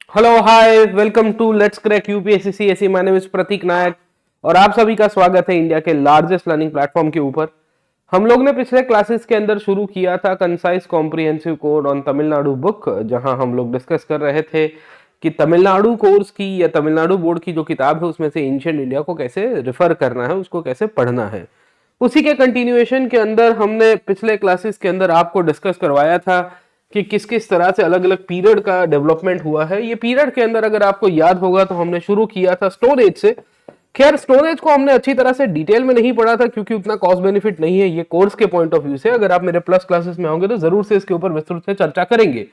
Hello hi welcome to let's crack UPSC CSE. My name is Pratik Nayak और आप सभी का स्वागत है इंडिया के लार्जेस्ट लर्निंग प्लेटफॉर्म के ऊपर। हम लोग ने पिछले क्लासेस के अंदर शुरू किया था concise comprehensive code on Tamil Nadu book, जहां हम लोग डिस्कस कर रहे थे कि तमिलनाडु कोर्स की या तमिलनाडु बोर्ड की जो किताब है उसमें से एंशिएंट इंडिया को कैसे रेफर करना है, उसको कैसे पढ़ना है। उसी के कंटिन्यूएशन के अंदर हमने पिछले क्लासेस के अंदर आपको डिस्कस करवाया था कि किस किस तरह से अलग अलग पीरियड का डेवलपमेंट हुआ है। ये पीरियड के अंदर अगर आपको याद होगा तो हमने शुरू किया था स्टोन एज से। खैर स्टोन एज को हमने अच्छी तरह से डिटेल में नहीं पढ़ा था क्योंकि उतना कॉस्ट बेनिफिट नहीं है ये कोर्स के पॉइंट ऑफ व्यू से। अगर आप मेरे प्लस क्लासेस में होंगे तो जरूर से इसके ऊपर विस्तृत से चर्चा करेंगे।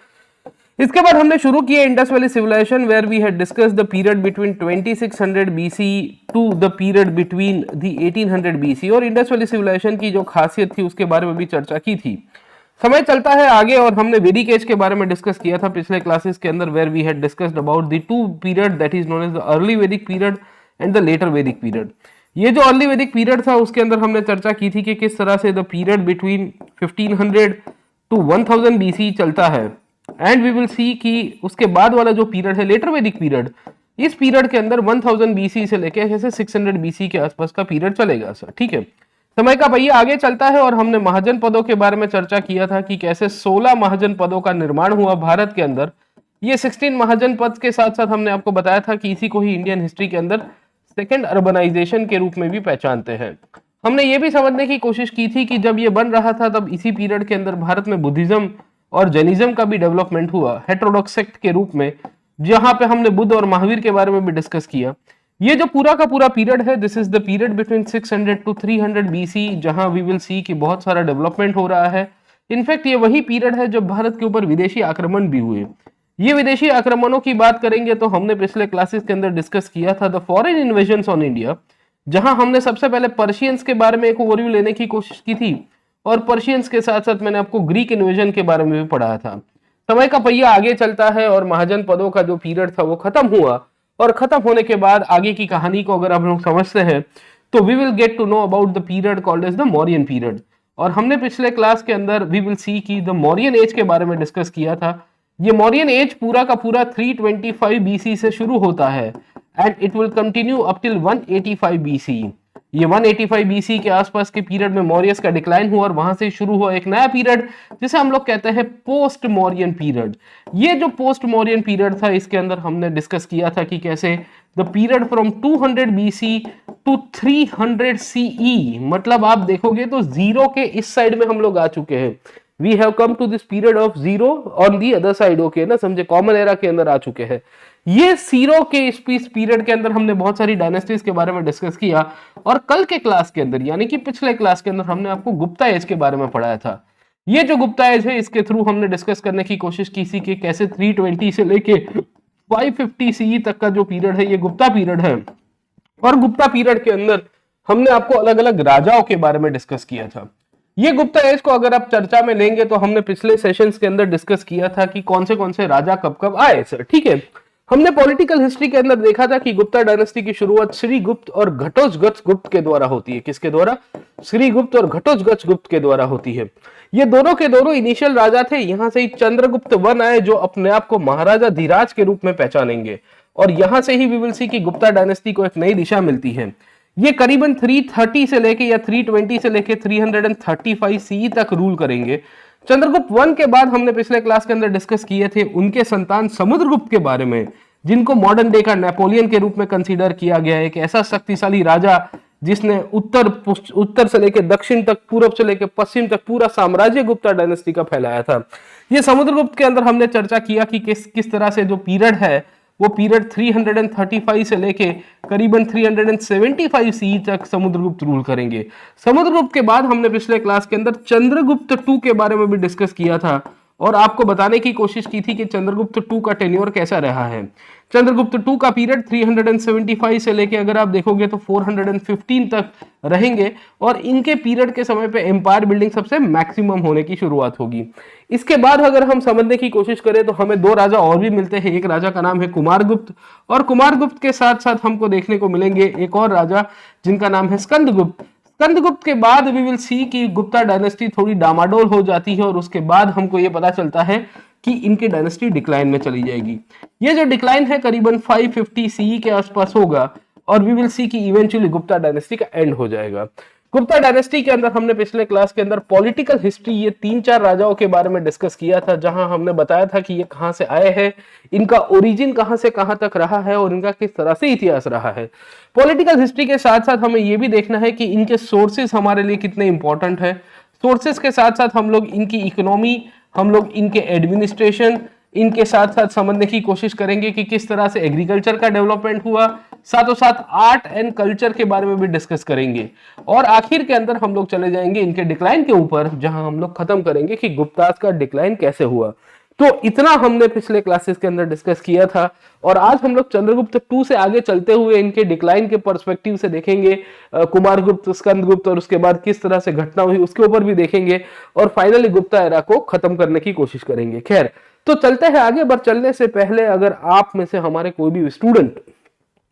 इसके बाद हमने शुरू किया Indus valley civilisation where we had discuss the period between 2600 BC to the period between the 1800 BC, और इंडस वैली सिविलाइजेशन की जो खासियत थी उसके बारे में भी चर्चा की थी। समय चलता है आगे और हमने वैदिक एज के बारे में डिस्कस किया था पिछले क्लासेस के अंदर where we had discussed about the two period that is known as the early Vedic period and the later Vedic period. ये जो अर्ली वैदिक पीरियड था उसके अंदर हमने चर्चा की थी कि किस तरह से the period between 1500 to 1000 BC चलता है, एंड वी विल सी कि उसके बाद वाला जो पीरियड है लेटर वैदिक पीरियड, इस पीरियड के अंदर 1000 बीसी से लेकर जैसे 600 बीसी के आसपास का पीरियड चलेगा सर। ठीक है, समय का पहिया आगे चलता है और हमने महाजन पदों के बारे में चर्चा किया था कि कैसे 16 महाजन पदों का निर्माण हुआ भारत के अंदर। ये 16 महाजन पद के साथ साथ हमने आपको बताया था कि इसी को ही इंडियन हिस्ट्री के अंदर सेकेंड अर्बनाइजेशन के रूप में भी पहचानते हैं। हमने ये भी समझने की कोशिश की थी कि जब ये बन रहा था तब इसी पीरियड के अंदर भारत में बुद्धिज्म और जैनिज्म का भी डेवलपमेंट हुआ हेटेरोडॉक्स सेक्ट के रूप में, जहां पे हमने बुद्ध और महावीर के बारे में भी डिस्कस किया। ये जो पूरा का पूरा पीरियड है this is the period between 600 to 300 BC, जहां वी विल सी कि बहुत सारा डेवलपमेंट हो रहा है। इनफैक्ट ये वही पीरियड है जब भारत के ऊपर विदेशी आक्रमण भी हुए। ये विदेशी आक्रमणों की बात करेंगे तो हमने पिछले क्लासेस के अंदर डिस्कस किया था the foreign invasions on India, जहां हमने सबसे पहले पर्शियंस के बारे में एक ओवरव्यू लेने की कोशिश की थी और पर्शियंस के साथ साथ मैंने आपको ग्रीक इन्वेजन के बारे में भी पढ़ाया था। समय का पहिया आगे चलता है और महाजन पदों का जो पीरियड था वो खत्म हुआ, और खत्म होने के बाद आगे की कहानी को अगर हम लोग समझते हैं तो we will get to know about the period called as the Mauryan period. और हमने पिछले क्लास के अंदर वी विल सी की द मौर्यन एज के बारे में डिस्कस किया था। ये मौर्यन एज पूरा का पूरा 325 बीसी से शुरू होता है and it will continue up till 185 BC. ये 185 बीसी के आसपास के पीरियड में मौर्यस का डिक्लाइन हुआ और वहां से शुरू हुआ एक नया पीरियड जिसे हम लोग कहते हैं पोस्ट मौर्यन पीरियड। ये जो पोस्ट मौर्यन पीरियड था इसके अंदर हमने डिस्कस किया था कि कैसे the period from 200 BC to 300 CE, मतलब आप देखोगे तो जीरो के इस साइड में हम लोग आ चुके हैं। We have come to this period of zero on the other side, okay ना, समझे, कॉमन एरा के अंदर आ चुके हैं। ये जीरो के इस पीरियड के अंदर हमने बहुत सारी डायनेस्टीज के बारे में डिस्कस किया, और कल के क्लास के अंदर यानी कि पिछले क्लास के अंदर हमने आपको गुप्ता एज के बारे में पढ़ाया था। ये जो गुप्ता एज है इसके थ्रू हमने डिस्कस करने की कोशिश की थी कि कैसे 320 से लेके 550 सीई तक का जो पीरियड है ये गुप्ता पीरियड है, और गुप्ता पीरियड के अंदर हमने आपको अलग अलग राजाओं के बारे में डिस्कस किया था। ये गुप्ता एज को अगर आप चर्चा में लेंगे तो हमने पिछले सेशंस के अंदर डिस्कस किया था कि कौन से राजा कब कब आए सर। ठीक है, हमने पॉलिटिकल हिस्ट्री के अंदर देखा था कि गुप्ता डायनेस्टी की शुरुआत श्रीगुप्त और घटोत्कच गुप्त के द्वारा होती है। किसके द्वारा? श्रीगुप्त और घटोत्कच गुप्त के द्वारा होती है। ये दोनों के दोनों इनिशियल राजा थे। यहां से ही चंद्रगुप्त वन आए जो अपने आप को महाराजा धीराज के रूप में पहचानेंगे, और यहां से ही वी विल सी कि गुप्ता डायनेस्टी को एक नई दिशा मिलती है। ये करीबन 330 से लेके या 320 से लेके 335 सी तक रूल करेंगे। चंद्रगुप्त वन के बाद हमने पिछले क्लास के अंदर डिस्कस किए थे उनके संतान समुद्रगुप्त के बारे में, जिनको मॉडर्न डे का नेपोलियन के रूप में कंसीडर किया गया है। एक ऐसा शक्तिशाली राजा जिसने उत्तर से लेकर दक्षिण तक, पूर्व से लेकर पश्चिम तक पूरा साम्राज्य गुप्ता डायनेस्टी का फैलाया था। ये समुद्रगुप्त के अंदर हमने चर्चा किया कि किस तरह से जो पीरियड है वो पीरियड 335 से लेके करीबन 375 सी तक समुद्रगुप्त रूल करेंगे। समुद्रगुप्त के बाद हमने पिछले क्लास के अंदर चंद्रगुप्त टू के बारे में भी डिस्कस किया था और आपको बताने की कोशिश की थी कि चंद्रगुप्त टू का टेन्योर कैसा रहा है। चंद्रगुप्त टू का पीरियड 375 से लेके अगर आप देखोगे तो 415 तक रहेंगे, और इनके पीरियड के समय पे एम्पायर बिल्डिंग सबसे मैक्सिमम होने की शुरुआत होगी। इसके बाद अगर हम समझने की कोशिश करें तो हमें दो राजा और भी मिलते हैं। एक राजा का नाम है कुमारगुप्त, और कुमारगुप्त के साथ साथ हमको देखने को मिलेंगे एक और राजा जिनका नाम है स्कंदगुप्त। स्कंदगुप्त के बाद वी विल सी कि गुप्ता डायनेस्टी थोड़ी डामाडोल हो जाती है, और उसके बाद हमको ये पता चलता है कि इनकी डायनेस्टी डिक्लाइन में चली जाएगी। ये जो डिक्लाइन है करीबन 550 सीई के आसपास होगा और वी विल सी कि इवेंचुअली गुप्ता डायनेस्टी का एंड हो जाएगा। गुप्ता डायनेस्टी के अंदर हमने पिछले क्लास के अंदर पॉलिटिकल हिस्ट्री ये 3-4 राजाओं के बारे में डिस्कस किया था, जहां हमने बताया था कि ये कहां से आए हैं, इनका ओरिजिन कहां से कहां तक रहा है और इनका किस तरह से इतिहास रहा है। पॉलिटिकल हिस्ट्री के साथ साथ हमें ये भी देखना है कि इनके सोर्सेस हमारे लिए कितने इंपॉर्टेंट है। सोर्सेस के साथ साथ हम लोग इनकी इकोनॉमी, हम लोग इनके एडमिनिस्ट्रेशन, इनके साथ साथ समझने की कोशिश करेंगे कि किस तरह से एग्रीकल्चर का डेवलपमेंट हुआ, साथों साथ आर्ट एंड कल्चर के बारे में भी डिस्कस करेंगे और आखिर के अंदर हम लोग चले जाएंगे इनके डिक्लाइन के ऊपर, जहां हम लोग खत्म करेंगे कि गुप्तास का डिक्लाइन कैसे हुआ। तो इतना हमने पिछले क्लासेस के अंदर डिस्कस किया था और आज हम लोग चंद्रगुप्त 2 से आगे चलते हुए इनके डिक्लाइन के पर्सपेक्टिव से देखेंगे, कुमारगुप्त, स्कंदगुप्त और उसके बाद किस तरह से घटना हुई उसके ऊपर भी देखेंगे और फाइनली गुप्ता एरा को खत्म करने की कोशिश करेंगे। खैर, तो चलते हैं आगे, पर चलने से पहले अगर आप में से हमारे कोई भी स्टूडेंट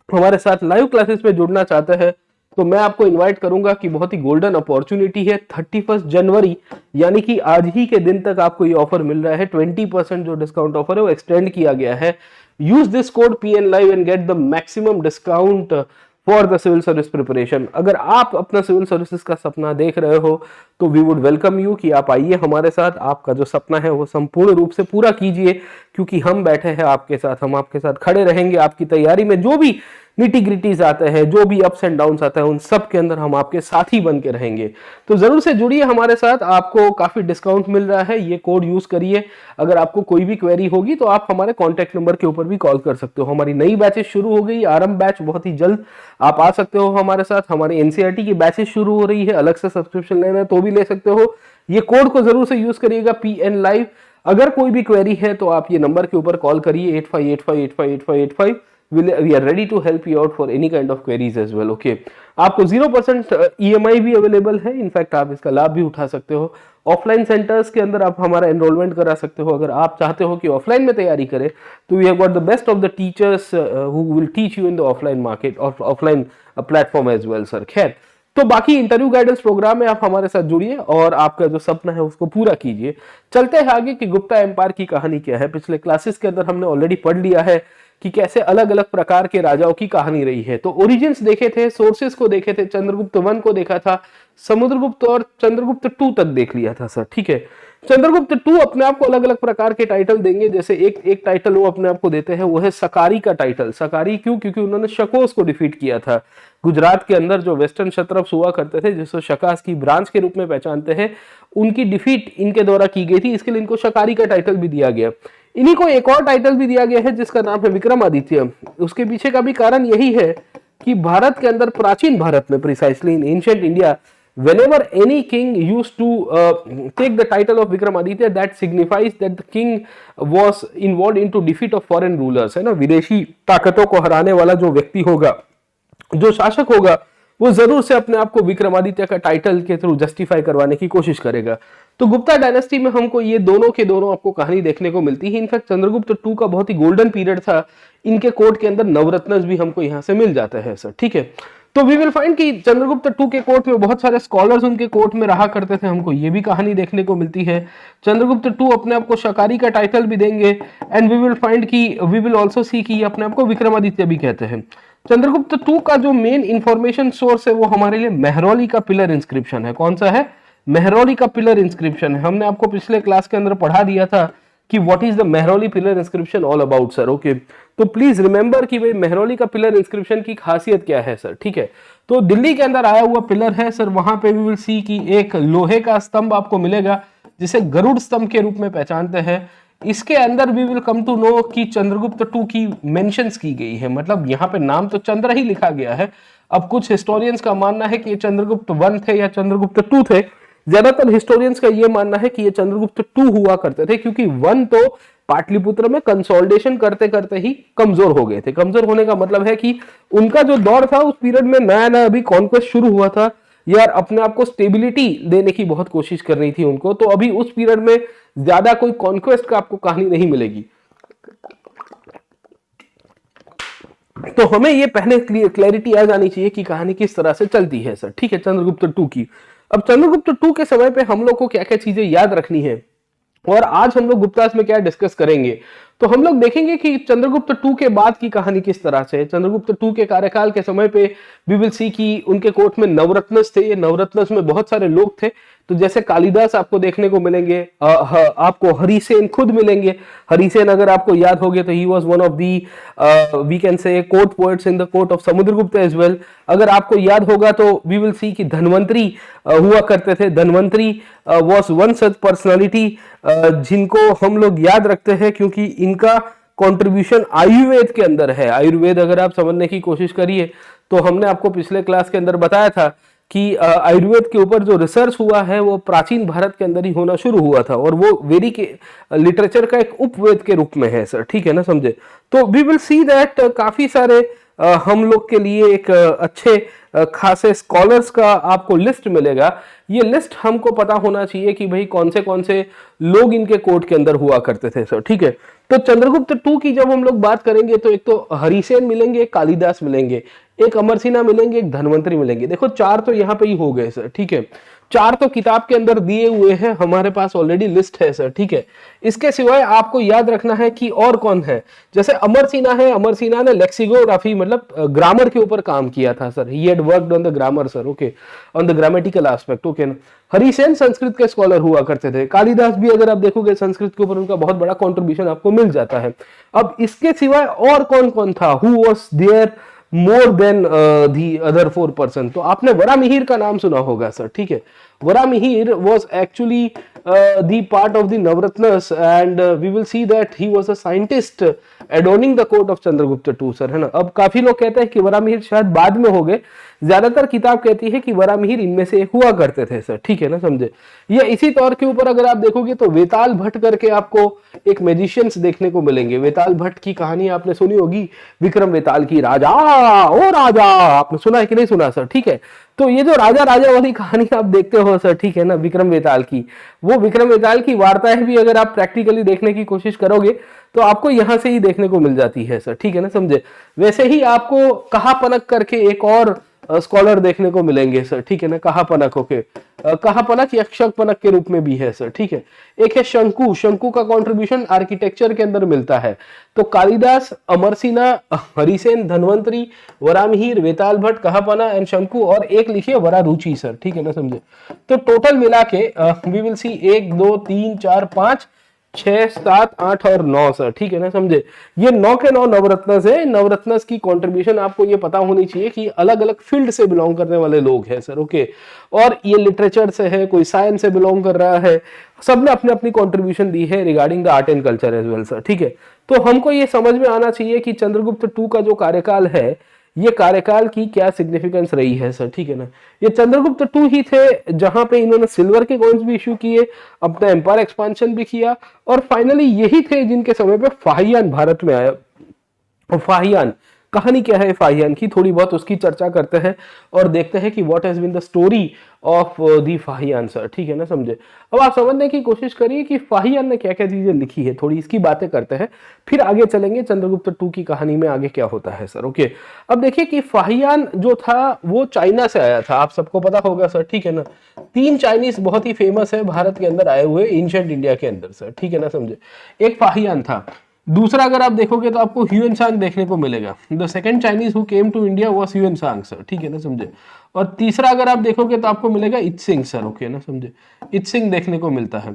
हमारे साथ लाइव क्लासेस में जुड़ना चाहते हैं तो मैं आपको इनवाइट करूंगा कि बहुत ही गोल्डन अपॉर्चुनिटी है। 31 जनवरी यानी कि आज ही के दिन तक आपको ये ऑफर मिल रहा है। 20% जो डिस्काउंट ऑफर है वो एक्सटेंड किया गया है। Use this code PN Live and get the maximum discount for the civil service preparation. अगर आप अपना सिविल सर्विसेज का सपना देख रहे हो तो वी वुड वेलकम यू कि आप आइए हमारे साथ, आपका जो सपना है वो संपूर्ण रूप से पूरा कीजिए, क्योंकि हम बैठे हैं आपके साथ, हम आपके साथ खड़े रहेंगे। आपकी तैयारी में जो भी निटी ग्रिटीज आते हैं, जो भी अप्स एंड डाउन्स आते हैं, उन सब के अंदर हम आपके साथ ही बन के रहेंगे। तो जरूर से जुड़िए हमारे साथ, आपको काफी डिस्काउंट मिल रहा है, ये कोड यूज करिए। अगर आपको कोई भी क्वेरी होगी तो आप हमारे कॉन्टैक्ट नंबर के ऊपर भी कॉल कर सकते हो। हमारी नई बैचेस शुरू हो गई, आरंभ बैच बहुत ही जल्द आप आ सकते हो हमारे साथ। हमारी NCERT की बैचेस शुरू हो रही है, अलग से सब्सक्रिप्शन लेना है तो भी ले सकते हो। ये कोड को जरूर से यूज करिएगा PN Live। अगर कोई भी क्वेरी है तो आप ये नंबर के ऊपर कॉल करिए 8585858585। We are ready to help you out for any kind of queries as well. Okay, आपको 0% EMI भी अवेलेबल है। इनफैक्ट आप इसका लाभ भी उठा सकते हो। ऑफलाइन सेंटर्स के अंदर आप हमारा एनरोलमेंट करा सकते हो। अगर आप चाहते हो कि ऑफलाइन में तैयारी करें तो we have got the best of the teachers who will teach you in the offline market और offline platform as well sir. खैर, तो बाकी इंटरव्यू गाइडेंस प्रोग्राम में आप हमारे साथ जुड़िए और आपका जो सपना है उसको पूरा कीजिए। चलते हैं आगे कि गुप्ता एम्पायर की कहानी क्या है। पिछले क्लासेस के अंदर हमने ऑलरेडी पढ़ लिया है कि कैसे अलग अलग प्रकार के राजाओं की कहानी रही है। तो ओरिजिन्स देखे थे, सोर्सेस को देखे थे, चंद्रगुप्त 1 को देखा था, समुद्रगुप्त और चंद्रगुप्त 2 तक देख लिया था सर। ठीक है, चंद्रगुप्त 2 अपने आप को अलग अलग प्रकार के टाइटल देंगे। जैसे एक टाइटल वो अपने आप को देते हैं, वो है सकारी का टाइटल। सकारी क्यों? क्योंकि उन्होंने शकोस को डिफीट किया था। गुजरात के अंदर जो वेस्टर्न क्षत्रप्स हुआ करते थे, जिसको शकास की ब्रांच के रूप में पहचानते हैं, उनकी डिफीट इनके द्वारा की गई थी, इसके लिए इनको शकारी का टाइटल भी दिया गया। इन्हीं को एक और टाइटल भी दिया गया है जिसका नाम है विक्रमादित्य। उसके पीछे का भी कारण यही है कि भारत के अंदर, प्राचीन भारत में, precisely in ancient India, whenever any king used to take the title of Vikramaditya, that signifies that the king was involved into defeat of foreign rulers, है ना। विदेशी ताकतों को हराने वाला जो व्यक्ति होगा, जो शासक होगा, वो जरूर से अपने आप को विक्रमादित्य का टाइटल के थ्रू जस्टिफाई करवाने की कोशिश करेगा। तो गुप्ता डायनेस्टी में हमको ये दोनों के दोनों आपको कहानी देखने को मिलती है। इनफैक्ट चंद्रगुप्त 2 का बहुत ही गोल्डन पीरियड था। इनके कोर्ट के अंदर नवरत्नस भी हमको यहाँ से मिल जाते हैं सर। ठीक है, तो वी विल फाइंड कि चंद्रगुप्त 2 के कोर्ट में बहुत सारे स्कॉलर्स उनके कोर्ट में रहा करते थे। हमको ये भी कहानी देखने को मिलती है। चंद्रगुप्त 2 अपने आप को शकारी का टाइटल भी देंगे एंड वी विल फाइंड कि वी विल आल्सो सी कि अपने आप को विक्रमादित्य भी कहते हैं। चंद्रगुप्त 2 का जो मेन इंफॉर्मेशन सोर्स है वो हमारे लिए मेहरौली का पिलर इंस्क्रिप्शन है। कौन सा है? मेहरौली का पिलर इंस्क्रिप्शन है। हमने आपको पिछले क्लास के अंदर पढ़ा दिया था कि what is the Mehrauli pillar inscription all about sir. Okay, तो प्लीज रिमेंबर कि भाई मेहरौली का पिलर इंस्क्रिप्शन की खासियत क्या है सर। ठीक है, तो दिल्ली के अंदर आया हुआ पिलर है सर। वहां पे वी विल सी कि एक लोहे का स्तंभ आपको मिलेगा जिसे गरुड़ स्तंभ के रूप में पहचानते हैं। इसके अंदर we will come to know कि चंद्रगुप्त 2 की मेंशंस की गई है, मतलब यहाँ पे नाम तो चंद्र ही लिखा गया है। अब कुछ हिस्टोरियंस का मानना है कि ये चंद्रगुप्त 1 थे या चंद्रगुप्त 2 थे। ज्यादातर हिस्टोरियंस का ये मानना है कि ये चंद्रगुप्त 2 हुआ करते थे, क्योंकि 1 तो पाटलिपुत्र में कंसोलिडेशन करते करते ही कमजोर हो गए थे। कमजोर होने का मतलब है कि उनका जो दौर था उस पीरियड में नया नया अभी कॉन्क्वेस्ट शुरू हुआ था यार, अपने आप को स्टेबिलिटी देने की बहुत कोशिश कर रही थी उनको। तो अभी उस पीरियड में ज्यादा कोई कॉन्क्वेस्ट का आपको कहानी नहीं मिलेगी। तो हमें ये पहले क्लैरिटी आ जानी चाहिए कि कहानी किस तरह से चलती है सर। ठीक है, चंद्रगुप्त 2 की। अब चंद्रगुप्त 2 के समय पे हम लोग को क्या क्या चीजें याद रखनी है और आज हम लोग गुप्तास में क्या डिस्कस करेंगे, तो हम लोग देखेंगे कि चंद्रगुप्त टू के बाद की कहानी किस तरह से है। चंद्रगुप्त टू के कार्यकाल के समय पे वी विल सी कि उनके कोर्ट में नवरत्नस थे। ये नवरत्नस में बहुत सारे लोग थे, तो जैसे कालिदास आपको देखने को मिलेंगे, आपको हरिसेन खुद मिलेंगे। हरिसेन अगर आपको याद होगे तो he was one of the we can say court poets in the court of Samudragupta as well. अगर आपको याद होगा तो वी विल सी कि धन्वंतरी हुआ करते थे। Dhanvantari was one such personality जिनको हम लोग याद रखते हैं क्योंकि इनका कंट्रीब्यूशन आयुर्वेद के अंदर है। आयुर्वेद अगर आप समझने की कोशिश करिए तो हमने आपको पिछले क्लास के अंदर बताया था कि आयुर्वेद के ऊपर जो रिसर्च हुआ है वो प्राचीन भारत के अंदर ही होना शुरू हुआ था, और वो वैदिक लिटरेचर का एक उपवेद के रूप में है सर, ठीक है ना, समझे। तो वी विल सी दैट काफी सारे हम लोग के लिए एक अच्छे खासे स्कॉलर्स का आपको लिस्ट मिलेगा। ये लिस्ट हमको पता होना चाहिए कि भाई कौन से लोग इनके कोर्ट के अंदर हुआ करते थे सर, ठीक है। तो चंद्रगुप्त टू की जब हम लोग बात करेंगे तो एक तो हरिसेन मिलेंगे, एक कालिदास मिलेंगे, एक अमरसिन्हा मिलेंगे, एक धन्वंतरी मिलेंगे। देखो चार तो यहाँ पे ही हो गए सर, ठीक है। चार तो किताब के अंदर दिए हुए हैं, हमारे पास ऑलरेडी लिस्ट है सर, ठीक है। इसके सिवाय आपको याद रखना है कि और कौन है। जैसे अमरसिन्हा है, अमरसिन्हा ने लेक्सिकोग्राफी मतलब ग्रामर के ऊपर काम किया था sir. He had worked on the grammar sir, okay, on the grammatical aspect, okay ना। हरिसेन संस्कृत के स्कॉलर हुआ करते थे। कालिदास भी अगर आप देखोगे संस्कृत के ऊपर उनका बहुत बड़ा कॉन्ट्रीब्यूशन आपको मिल जाता है। अब इसके सिवाय और कौन कौन था, who was there more than the other 4 person, तो आपने वरामिहिर का नाम सुना होगा सर, ठीक है। वरामिहिर was actually the part of the Navratnas and we will see that he was a scientist adorning the court of Chandragupta II sir, है ना। अब काफी लोग कहते हैं कि वरामिहिर शायद बाद में हो गए, ज्यादातर किताब कहती है कि वरामिहिर इनमें से हुआ करते थे सर, ठीक है ना, समझे। ये इसी तौर के ऊपर अगर आप देखोगे तो वेताल भट्ट करके आपको एक मैजिशियंस देखने को मिलेंगे। वेताल भट्ट की कहानी आपने सुनी होगी, विक्रम वेताल की राजा ओ राजा, आपने सुना है कि नहीं सुना सर, ठीक है। तो ये जो राजा राजा वाली कहानी आप देखते हो सर, ठीक है ना, विक्रम वेताल की, वो विक्रम वेताल की वार्ताएं भी अगर आप प्रैक्टिकली देखने की कोशिश करोगे तो आपको यहां से ही देखने को मिल जाती है सर, ठीक है ना, समझे। वैसे ही आपको कहापनक करके एक और स्कॉलर देखने को मिलेंगे सर, ठीक है ना, कहापनक, ओके। कहापनक यक्षपनक के रूप में भी है सर, ठीक है। एक है शंकु, शंकु का कंट्रीब्यूशन आर्किटेक्चर के अंदर मिलता है। तो कालिदास, अमरसिन्हा, हरिसेन, धन्वंतरी, वरामिहिर, वेताल भट्ट, कहापना एंड शंकु, और एक लिखिए वरारुचि सर, ठीक है ना, समझे। तो टोटल मिला के वी विल सी 1 2 3 4 5 6 7 8 और 9 सर, ठीक है ना, समझे। ये 9 के 9 नवरत्नस है। नवरत्नस की कंट्रीब्यूशन आपको ये पता होनी चाहिए कि अलग अलग फील्ड से बिलोंग करने वाले लोग हैं सर, ओके। और ये लिटरेचर से है, कोई साइंस से बिलोंग कर रहा है, सबने अपने अपनी कंट्रीब्यूशन दी है regarding the art and culture as well sir, ठीक है। तो हमको ये समझ में आना चाहिए कि चंद्रगुप्त टू का जो कार्यकाल है, ये कार्यकाल की क्या सिग्निफिकेंस रही है सर, ठीक है ना। ये चंद्रगुप्त टू ही थे जहां पे इन्होंने सिल्वर के कॉइन्स भी इश्यू किए, अपना एम्पायर एक्सपांशन भी किया, और फाइनली यही थे जिनके समय पे फाहियान भारत में आया। और फाहियान कहानी क्या है, फाहियान की थोड़ी बहुत उसकी चर्चा करते हैं और देखते हैं कि what has been the story of the Fahien sir, ठीक है ना, समझे। अब आप समझने की कोशिश करिए कि फाहियान ने क्या क्या चीजें लिखी है, थोड़ी इसकी बातें करते हैं, फिर आगे चलेंगे चंद्रगुप्त टू की कहानी में आगे क्या होता है सर, ओके। अब देखिए कि फाहियान जो था वो चाइना से आया था, आप सबको पता होगा सर, ठीक है ना। 3 चाइनीज बहुत ही फेमस है भारत के अंदर आए हुए एंशिएंट इंडिया के अंदर सर, ठीक है ना, समझे। एक फाहियान था, दूसरा अगर आप देखोगे तो आपको ह्यूएनसांग देखने को मिलेगा। The second Chinese who came to India was Hiuen Tsang sir, ठीक है ना, समझे। और तीसरा अगर आप देखोगे तो आपको मिलेगा इत्सिंग सर, ओके ना, समझे। इत्सिंग देखने को मिलता है।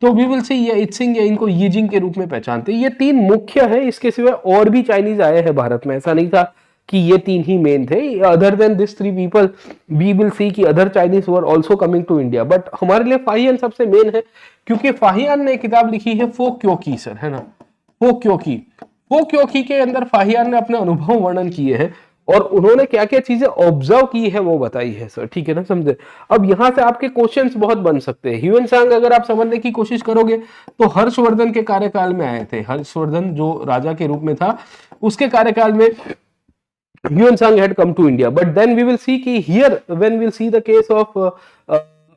तो वी विल सी ये इत्सिंग या इनको यीजिंग के रूप में पहचानते हैं। ये 3 मुख्य है, इसके सिवाय और भी चाइनीज आए हैं भारत में, ऐसा नहीं था कि ये 3 ही मेन थे। Other than this 3 people we will see कि other Chinese were also coming to India, but हमारे लिए फाहियान सबसे मेन है क्योंकि फाहियान ने किताब लिखी है फोक क्योंकि सर, है ना, वो क्योंकि के अंदर फाहियान ने अपने अनुभव वर्णन किए हैं और उन्होंने क्या क्या चीजें ऑब्जर्व की है वो बताई है सर, ठीक है ना, समझे। अब यहां से आपके क्वेश्चंस बहुत बन सकते हैं। ह्यूएनसांग अगर आप समझने की कोशिश करोगे तो हर्षवर्धन के कार्यकाल में आए थे। हर्षवर्धन जो राजा के रूप में था उसके कार्यकाल में ह्यूएनसांग had come to India, but then we will see कि here when we'll see the case of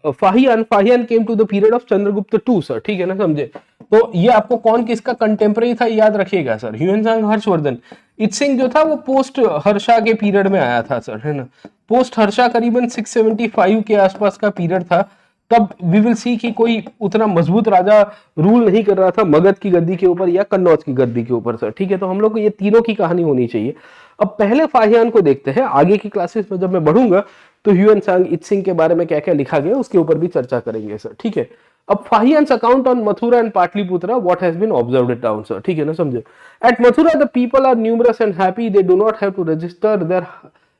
Fahien came to the period of Chandragupta two sir, ठीक है ना, समझे। तो ये आपको कौन किसका कंटेम्पररी था याद रखिएगा सर, ह्यूएनसांग, हर्षवर्धन। इत्सिंग जो था वो पोस्ट हर्षा के पीरियड में आया था सर, है ना। पोस्ट हर्षा करीबन 675 के आसपास का पीरियड था तब वी विल सी कि कोई उतना मजबूत राजा रूल नहीं कर रहा था मगध की गद्दी के ऊपर या कन्नौज की गद्दी के ऊपर सर, ठीक है। तो हम लोग को ये तीनों की कहानी होनी चाहिए। अब पहले फाहियान को देखते हैं, आगे की क्लासेस में जब मैं बढ़ूंगा तो ह्यूएन सांग, इत्सिंग के बारे में क्या क्या लिखा गया उसके ऊपर भी चर्चा करेंगे सर, ठीक है। अब Fahien's account on Mathura and Pataliputra, what has been observed it down sir, ठीक है ना, समझे। At Mathura the people are numerous and happy, they do not have to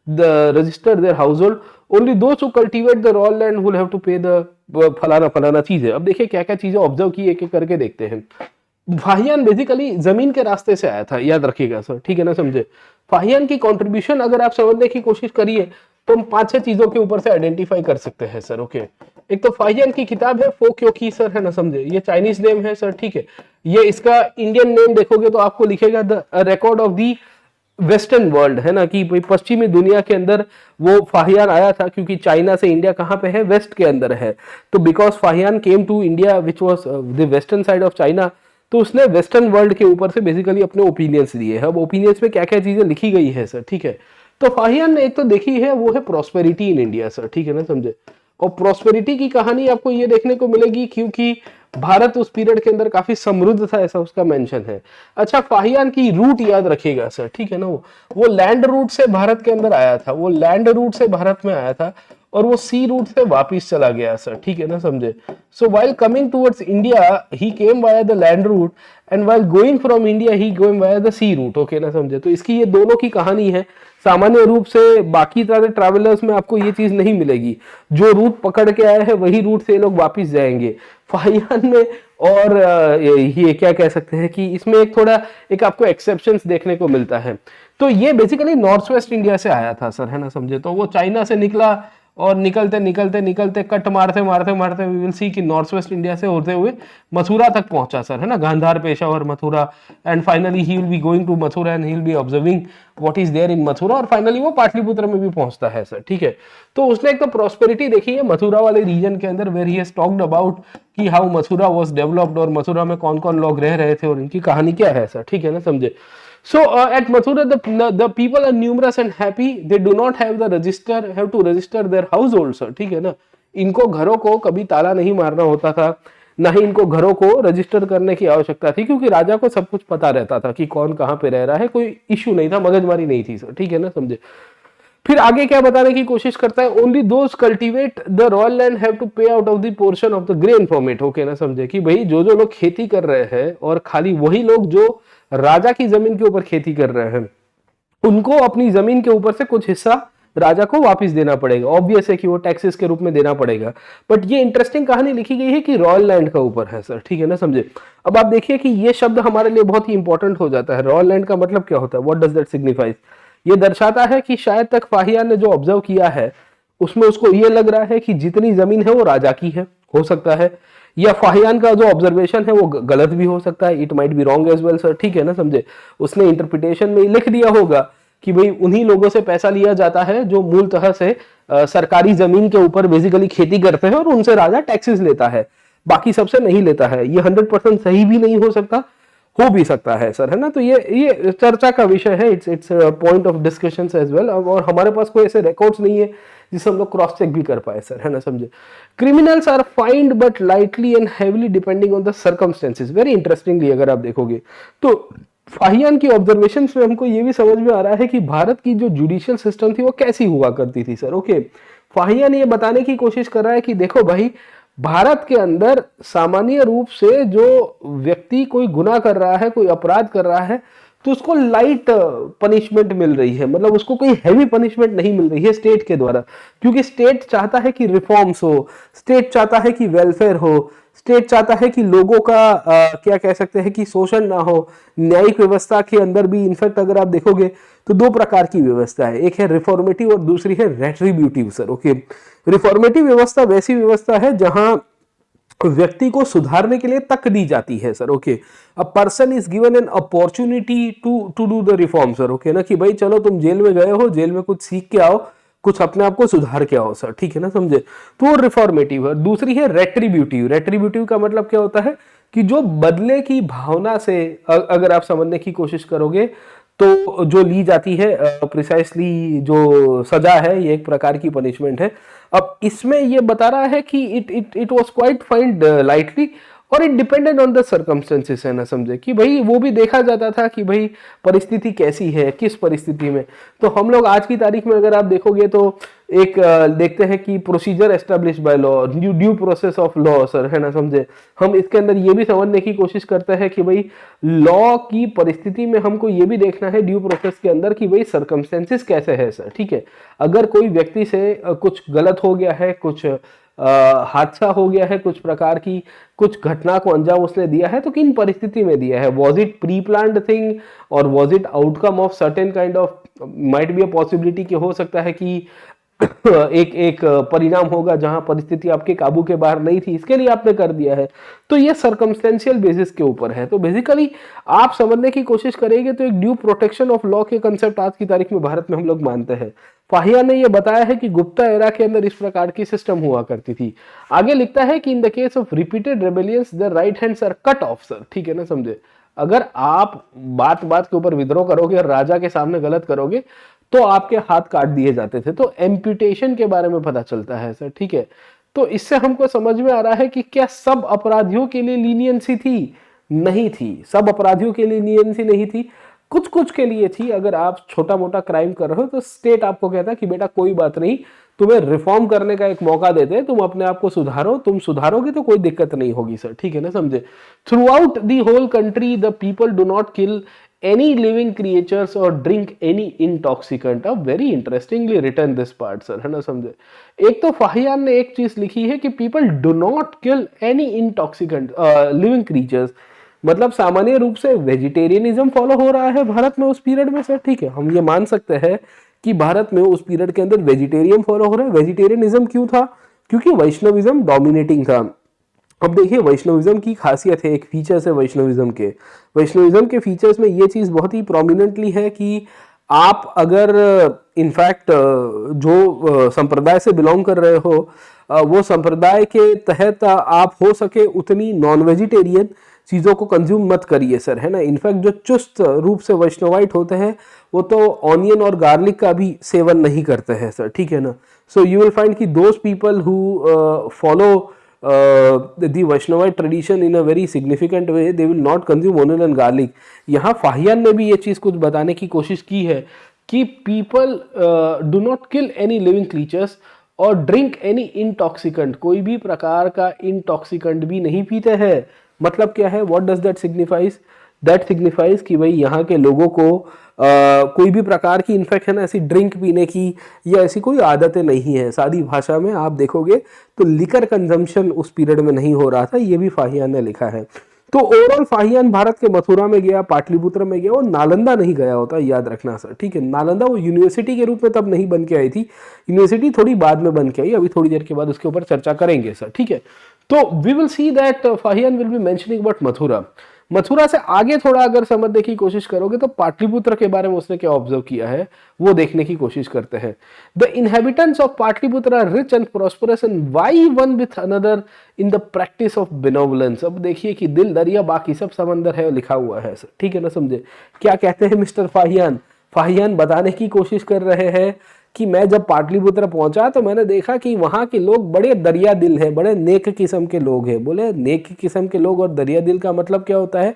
register their household, only those who cultivate the raw land will have to pay the फलाना फलाना चीज है। अब देखिए क्या क्या चीजें ऑब्जर्व की, एक एक करके देखते हैं। फाहियान बेसिकली जमीन के रास्ते से आया था, याद रखिएगा सर, ठीक है ना, समझे। फाहियान की कंट्रीब्यूशन अगर आप समझने की कोशिश करिए तो हम 5-6 चीजों के ऊपर से आइडेंटिफाई कर सकते हैं सर, ओके। एक तो फाहियान की किताब है फो क्योंकि सर, है ना, समझे। ये चाइनीज नेम है सर, ठीक है। ये इसका इंडियन नेम देखोगे तो आपको लिखेगा the record of the western world, है ना, कि भाई पश्चिमी दुनिया के अंदर वो फाहियान आया था, क्योंकि चाइना से इंडिया कहाँ पे है, वेस्ट के अंदर है। तो because Fahien came to India which was the western side of China, तो उसने वेस्टर्न वर्ल्ड के ऊपर से बेसिकली अपने ओपिनियंस दिए हैं। अब ओपिनियंस में क्या क्या चीजें लिखी गई है सर, ठीक है। तो फाहियान ने एक तो देखी है वो है प्रॉस्पेरिटी इन इंडिया सर, ठीक है ना, समझे। और प्रॉस्पेरिटी की कहानी आपको ये देखने को मिलेगी क्योंकि भारत उस पीरियड के अंदर काफी समृद्ध था, ऐसा उसका मेंशन है। अच्छा, फाहियान की रूट याद रखिएगा सर, ठीक है ना, वो लैंड रूट से भारत के अंदर आया था, वो लैंड रूट से भारत में आया था और वो सी रूट से वापिस चला गया सर, ठीक है ना, समझे। So while coming towards India he came via the land route and while going from India he going via the sea route, okay ना, समझे। तो इसकी ये दोनों की कहानी है। सामान्य रूप से बाकी तरह ट्रैवलर्स में आपको ये चीज नहीं मिलेगी, जो रूट पकड़ के आए हैं वही रूट से ये लोग वापिस जाएंगे। फाहियान में और ये क्या कह सकते हैं कि इसमें एक थोड़ा एक आपको एक्सेप्शंस देखने को मिलता है। तो ये बेसिकली नॉर्थ वेस्ट इंडिया से आया था सर, है ना, समझे। तो वो चाइना से निकला और निकलते निकलते निकलते कट मारते मारते मारते वी विल सी कि नॉर्थ वेस्ट इंडिया से होते हुए मथुरा तक पहुंचा सर, है ना, Gandhara, Peshawar, Mathura, and finally he will be going to Mathura and he will be observing what is there in Mathura, और फाइनली वो पाटलिपुत्र में भी पहुंचता है सर, ठीक है। तो उसने एक तो प्रॉस्पेरिटी देखी है मथुरा वाले रीजन के अंदर, where he has talked about कि हाउ मथुरा वाज डेवलप्ड और मथुरा में कौन कौन लोग रह रहे थे और इनकी कहानी क्या है सर, ठीक है ना, समझे। So at Mathura, the people are numerous and happy. They do not have to register their households. ठीक है ना, इनको घरों को कभी ताला नहीं मारना होता था, ना ही इनको घरों को रजिस्टर करने की आवश्यकता थी, क्योंकि राजा को सब कुछ पता रहता था कि कौन कहाँ पे रह रहा है, कोई इश्यू नहीं था, मगजमारी नहीं थी सर, ठीक है ना, समझे। फिर आगे क्या बताने की कोशिश करता है, only those cultivate the royal land have to pay out of the portion of the grain from it, okay ना, समझे। कि भाई जो जो लोग खेती कर रहे हैं और खाली वही लोग जो राजा की जमीन के ऊपर खेती कर रहे हैं, उनको अपनी जमीन के ऊपर से कुछ हिस्सा राजा को वापस देना पड़ेगा। ऑब्वियस है कि वो टैक्सेस के रूप में देना पड़ेगा। बट ये इंटरेस्टिंग कहानी लिखी गई है कि रॉयल लैंड का ऊपर है सर, ठीक है ना, समझे। अब आप देखिए कि ये शब्द हमारे लिए बहुत ही इंपॉर्टेंट हो जाता है। रॉयल लैंड का मतलब क्या होता है, व्हाट डज दैट सिग्निफाइज। ये दर्शाता है कि शायद तक फाहियान ने जो ऑब्जर्व किया है उसमें उसको ये लग रहा है कि जितनी जमीन है वो राजा की है, हो सकता है, या फाहियान का जो ऑब्जर्वेशन है वो गलत भी हो सकता है, it might be wrong as well sir, ठीक है ना, समझे। उसने इंटरप्रिटेशन में लिख दिया होगा कि भाई उन्हीं लोगों से पैसा लिया जाता है जो मूलतः से सरकारी जमीन के ऊपर बेसिकली खेती करते हैं और उनसे राजा टैक्सेस लेता है, बाकी सबसे नहीं लेता है। ये 100% सही भी नहीं हो सकता, हो भी सकता है सर, है ना। तो ये चर्चा का विषय है, it's point of discussion as well. और हमारे पास कोई ऐसे रिकॉर्ड्स नहीं है जिसे हम लोग क्रॉस चेक भी कर पाए सर, है ना, समझे। Criminals are find but lightly and heavily depending on the circumstances. Very interestingly अगर आप देखोगे तो फाहियान की ऑब्जर्वेशन में हमको ये भी समझ में आ रहा है कि भारत की जो जुडिशियल सिस्टम थी वो कैसी हुआ करती थी सर, ओके। फाहियान ये बताने की कोशिश कर रहा है कि देखो भाई, भारत के अंदर सामान्य रूप से जो व्यक्ति कोई गुनाह कर रहा है, कोई अपराध कर रहा है, तो उसको लाइट पनिशमेंट मिल रही है, मतलब उसको कोई हैवी पनिशमेंट नहीं मिल रही है स्टेट के द्वारा, क्योंकि स्टेट चाहता है कि रिफॉर्म्स हो, स्टेट चाहता है कि वेलफेयर हो, स्टेट चाहता है कि लोगों का क्या कह सकते हैं कि शोषण ना हो। न्यायिक व्यवस्था के अंदर भी इनफैक्ट अगर आप देखोगे तो दो प्रकार की व्यवस्था है, एक है रिफॉर्मेटिव और दूसरी है रेट्रीब्यूटिव सर, ओके। रिफॉर्मेटिव व्यवस्था वैसी व्यवस्था है जहां व्यक्ति को सुधारने के लिए तक दी जाती है sir, okay. A person is given an opportunity to do the reform sir, okay ना, कि भाई चलो तुम जेल में गए हो, जेल में कुछ सीख के आओ, कुछ अपने आप को सुधार के आओ सर, ठीक है ना, समझे। तो रिफॉर्मेटिव है। दूसरी है रेट्रीब्यूटिव। रेट्रीब्यूटिव का मतलब क्या होता है कि जो बदले की भावना से अगर आप समझने की कोशिश करोगे तो जो ली जाती है प्रिसाइसली जो सजा है, ये एक प्रकार की पनिशमेंट है। अब इसमें ये बता रहा है कि it was quite find lightly और it depended on the circumstances, है ना, समझे कि भाई वो भी देखा जाता था कि भाई परिस्थिति कैसी है, किस परिस्थिति में। तो हम लोग आज की तारीख में अगर आप देखोगे तो एक देखते हैं कि procedure establish by law, due process of law sir, है ना, समझे। हम इसके अंदर ये भी समझने की कोशिश करते हैं कि भाई लॉ की परिस्थिति में हमको ये भी देखना है ड्यू प्रोसेस के अंदर कि भाई सर्कमस्टेंसेस कैसे है सर, ठीक है। अगर कोई व्यक्ति से कुछ गलत हो गया है, कुछ हादसा हो गया है, कुछ प्रकार की कुछ घटना को अंजाम उसने दिया है, तो किन परिस्थिति में दिया है, was it pre planned thing और was it outcome of certain kind of, might be a possibility कि हो सकता है कि एक एक परिणाम होगा जहां परिस्थिति आपके काबू के बाहर नहीं थी, इसके लिए आपने कर दिया है। तो ये सर्कमस्टेंशियल बेसिस के ऊपर है। तो बेसिकली आप समझने की कोशिश करेंगे तो एक ड्यू प्रोटेक्शन ऑफ लॉ के कंसेप्ट आज की तारीख में भारत में हम लोग मानते हैं। फाहिया ने यह बताया है कि गुप्ता एरा के अंदर इस प्रकार की सिस्टम हुआ करती थी। आगे लिखता है कि in the case of repeated rebellions the right hands are cut off sir, ठीक है ना, समझे। अगर आप बात बात के ऊपर विद्रोह करोगे और राजा के सामने गलत करोगे तो आपके हाथ काट दिए जाते थे। तो एम्पुटेशन के बारे में पता चलता है सर, ठीक है। तो इससे हमको समझ में आ रहा है कि क्या सब अपराधियों के लिए लीनियंसी थी? नहीं थी, सब अपराधियों के लिए लीनियंसी नहीं थी, कुछ कुछ के लिए थी। अगर आप छोटा मोटा क्राइम कर रहे हो तो स्टेट आपको कहता है कि बेटा कोई बात नहीं, तुम्हें रिफॉर्म करने का एक मौका देते हैं, तुम अपने आप को सुधारो, तुम सुधारोगे तो कोई दिक्कत नहीं होगी सर, ठीक है ना, समझे। Throughout the whole country the people do not kill any living creatures or drink any intoxicant। अब very interestingly written this part sir, है ना, समझे। एक तो फाहियान ने एक चीज लिखी है कि people do not kill any intoxicant living creatures, मतलब सामान्य रूप से वेजिटेरियनिज्म फॉलो हो रहा है भारत में उस पीरियड में सर, ठीक है। हम ये मान सकते हैं कि भारत में उस पीरियड के अंदर वेजिटेरियन फॉलो हो रहा है। वेजिटेरियनिज्म क्यों था? क्योंकि वैष्णविज्म डोमिनेटिंग था। अब देखिए वैष्णविज्म की खासियत है, एक फीचर्स है वैष्णविज्म के। वैष्णविज्म के फीचर्स में ये चीज बहुत ही प्रोमिनेंटली है कि आप अगर इनफैक्ट जो संप्रदाय से बिलोंग कर रहे हो वो संप्रदाय के तहत आप हो सके उतनी नॉन वेजिटेरियन चीज़ों को कंज्यूम मत करिए सर, है ना। इनफैक्ट जो चुस्त रूप से वैष्णवाइट होते हैं वो तो ऑनियन और गार्लिक का भी सेवन नहीं करते हैं सर, ठीक है ना। सो यू विल फाइंड कि those people who follow the Vaishnavite tradition in a very significant way, they will not consume onion and garlic। यहाँ फाहियान ने भी ये चीज कुछ बताने की कोशिश की है कि people do not kill any living creatures और drink any intoxicant, कोई भी प्रकार का intoxicant भी नहीं पीते हैं। मतलब क्या है? What does that signifies? That signifies कि भाई यहाँ के लोगों को कोई भी प्रकार की इन्फेक्शन ऐसी ड्रिंक पीने की या ऐसी कोई आदतें नहीं है। सादी भाषा में आप देखोगे तो लिकर कंजम्पशन उस पीरियड में नहीं हो रहा था, ये भी फाहियान ने लिखा है। तो ओवरऑल फाहियान भारत के मथुरा में गया, पाटलिपुत्र में गया, वो नालंदा नहीं गया होता, याद रखना सर, ठीक है। नालंदा वो यूनिवर्सिटी के रूप में तब नहीं बन के आई थी, यूनिवर्सिटी थोड़ी बाद में बन के आई, अभी थोड़ी देर के बाद उसके ऊपर चर्चा करेंगे सर, ठीक है। तो we will see that Fahien will be mentioning about Mathura. Mathura से आगे थोड़ा अगर समझने की कोशिश करोगे तो पाटलिपुत्र के बारे में उसने क्या ऑब्जर्व किया है वो देखने की कोशिश करते हैं। The inhabitants of Pataliputra are rich and prosperous and vie one with another in the practice of benevolence. अब देखिए कि दिल दरिया बाकी सब समंदर है लिखा हुआ है सर, ठीक है ना, समझे। क्या कहते हैं मिस्टर फाहियान? फाहियान बताने की कोशिश कर रहे हैं कि मैं जब पाटलिपुत्र पहुंचा तो मैंने देखा कि वहां के लोग बड़े दरिया दिल हैं, बड़े नेक किस्म के लोग हैं। बोले नेक किस्म के लोग और दरिया दिल का मतलब क्या होता है?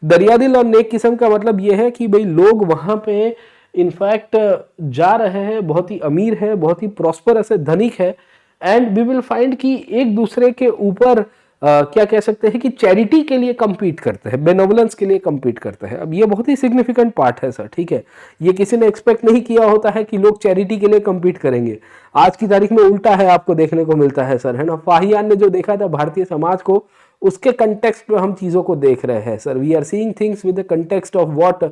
दरिया दिल और नेक किस्म का मतलब यह है कि भाई लोग वहां पे इनफैक्ट जा रहे हैं, बहुत ही अमीर है, बहुत ही प्रॉस्परस है, धनिक है, एंड वी विल फाइंड कि एक दूसरे के ऊपर क्या कह सकते हैं कि चैरिटी के लिए compete करते हैं, बेनोवलेंस के लिए compete करते हैं। अब ये बहुत ही सिग्निफिकेंट पार्ट है सर, ठीक है। ये किसी ने एक्सपेक्ट नहीं किया होता है कि लोग चैरिटी के लिए compete करेंगे। आज की तारीख में उल्टा है, आपको देखने को मिलता है सर, है ना। फाहियान ने जो देखा था भारतीय समाज को, उसके कंटेक्स्ट में हम चीजों को देख रहे हैं sir. We are seeing things with the context of what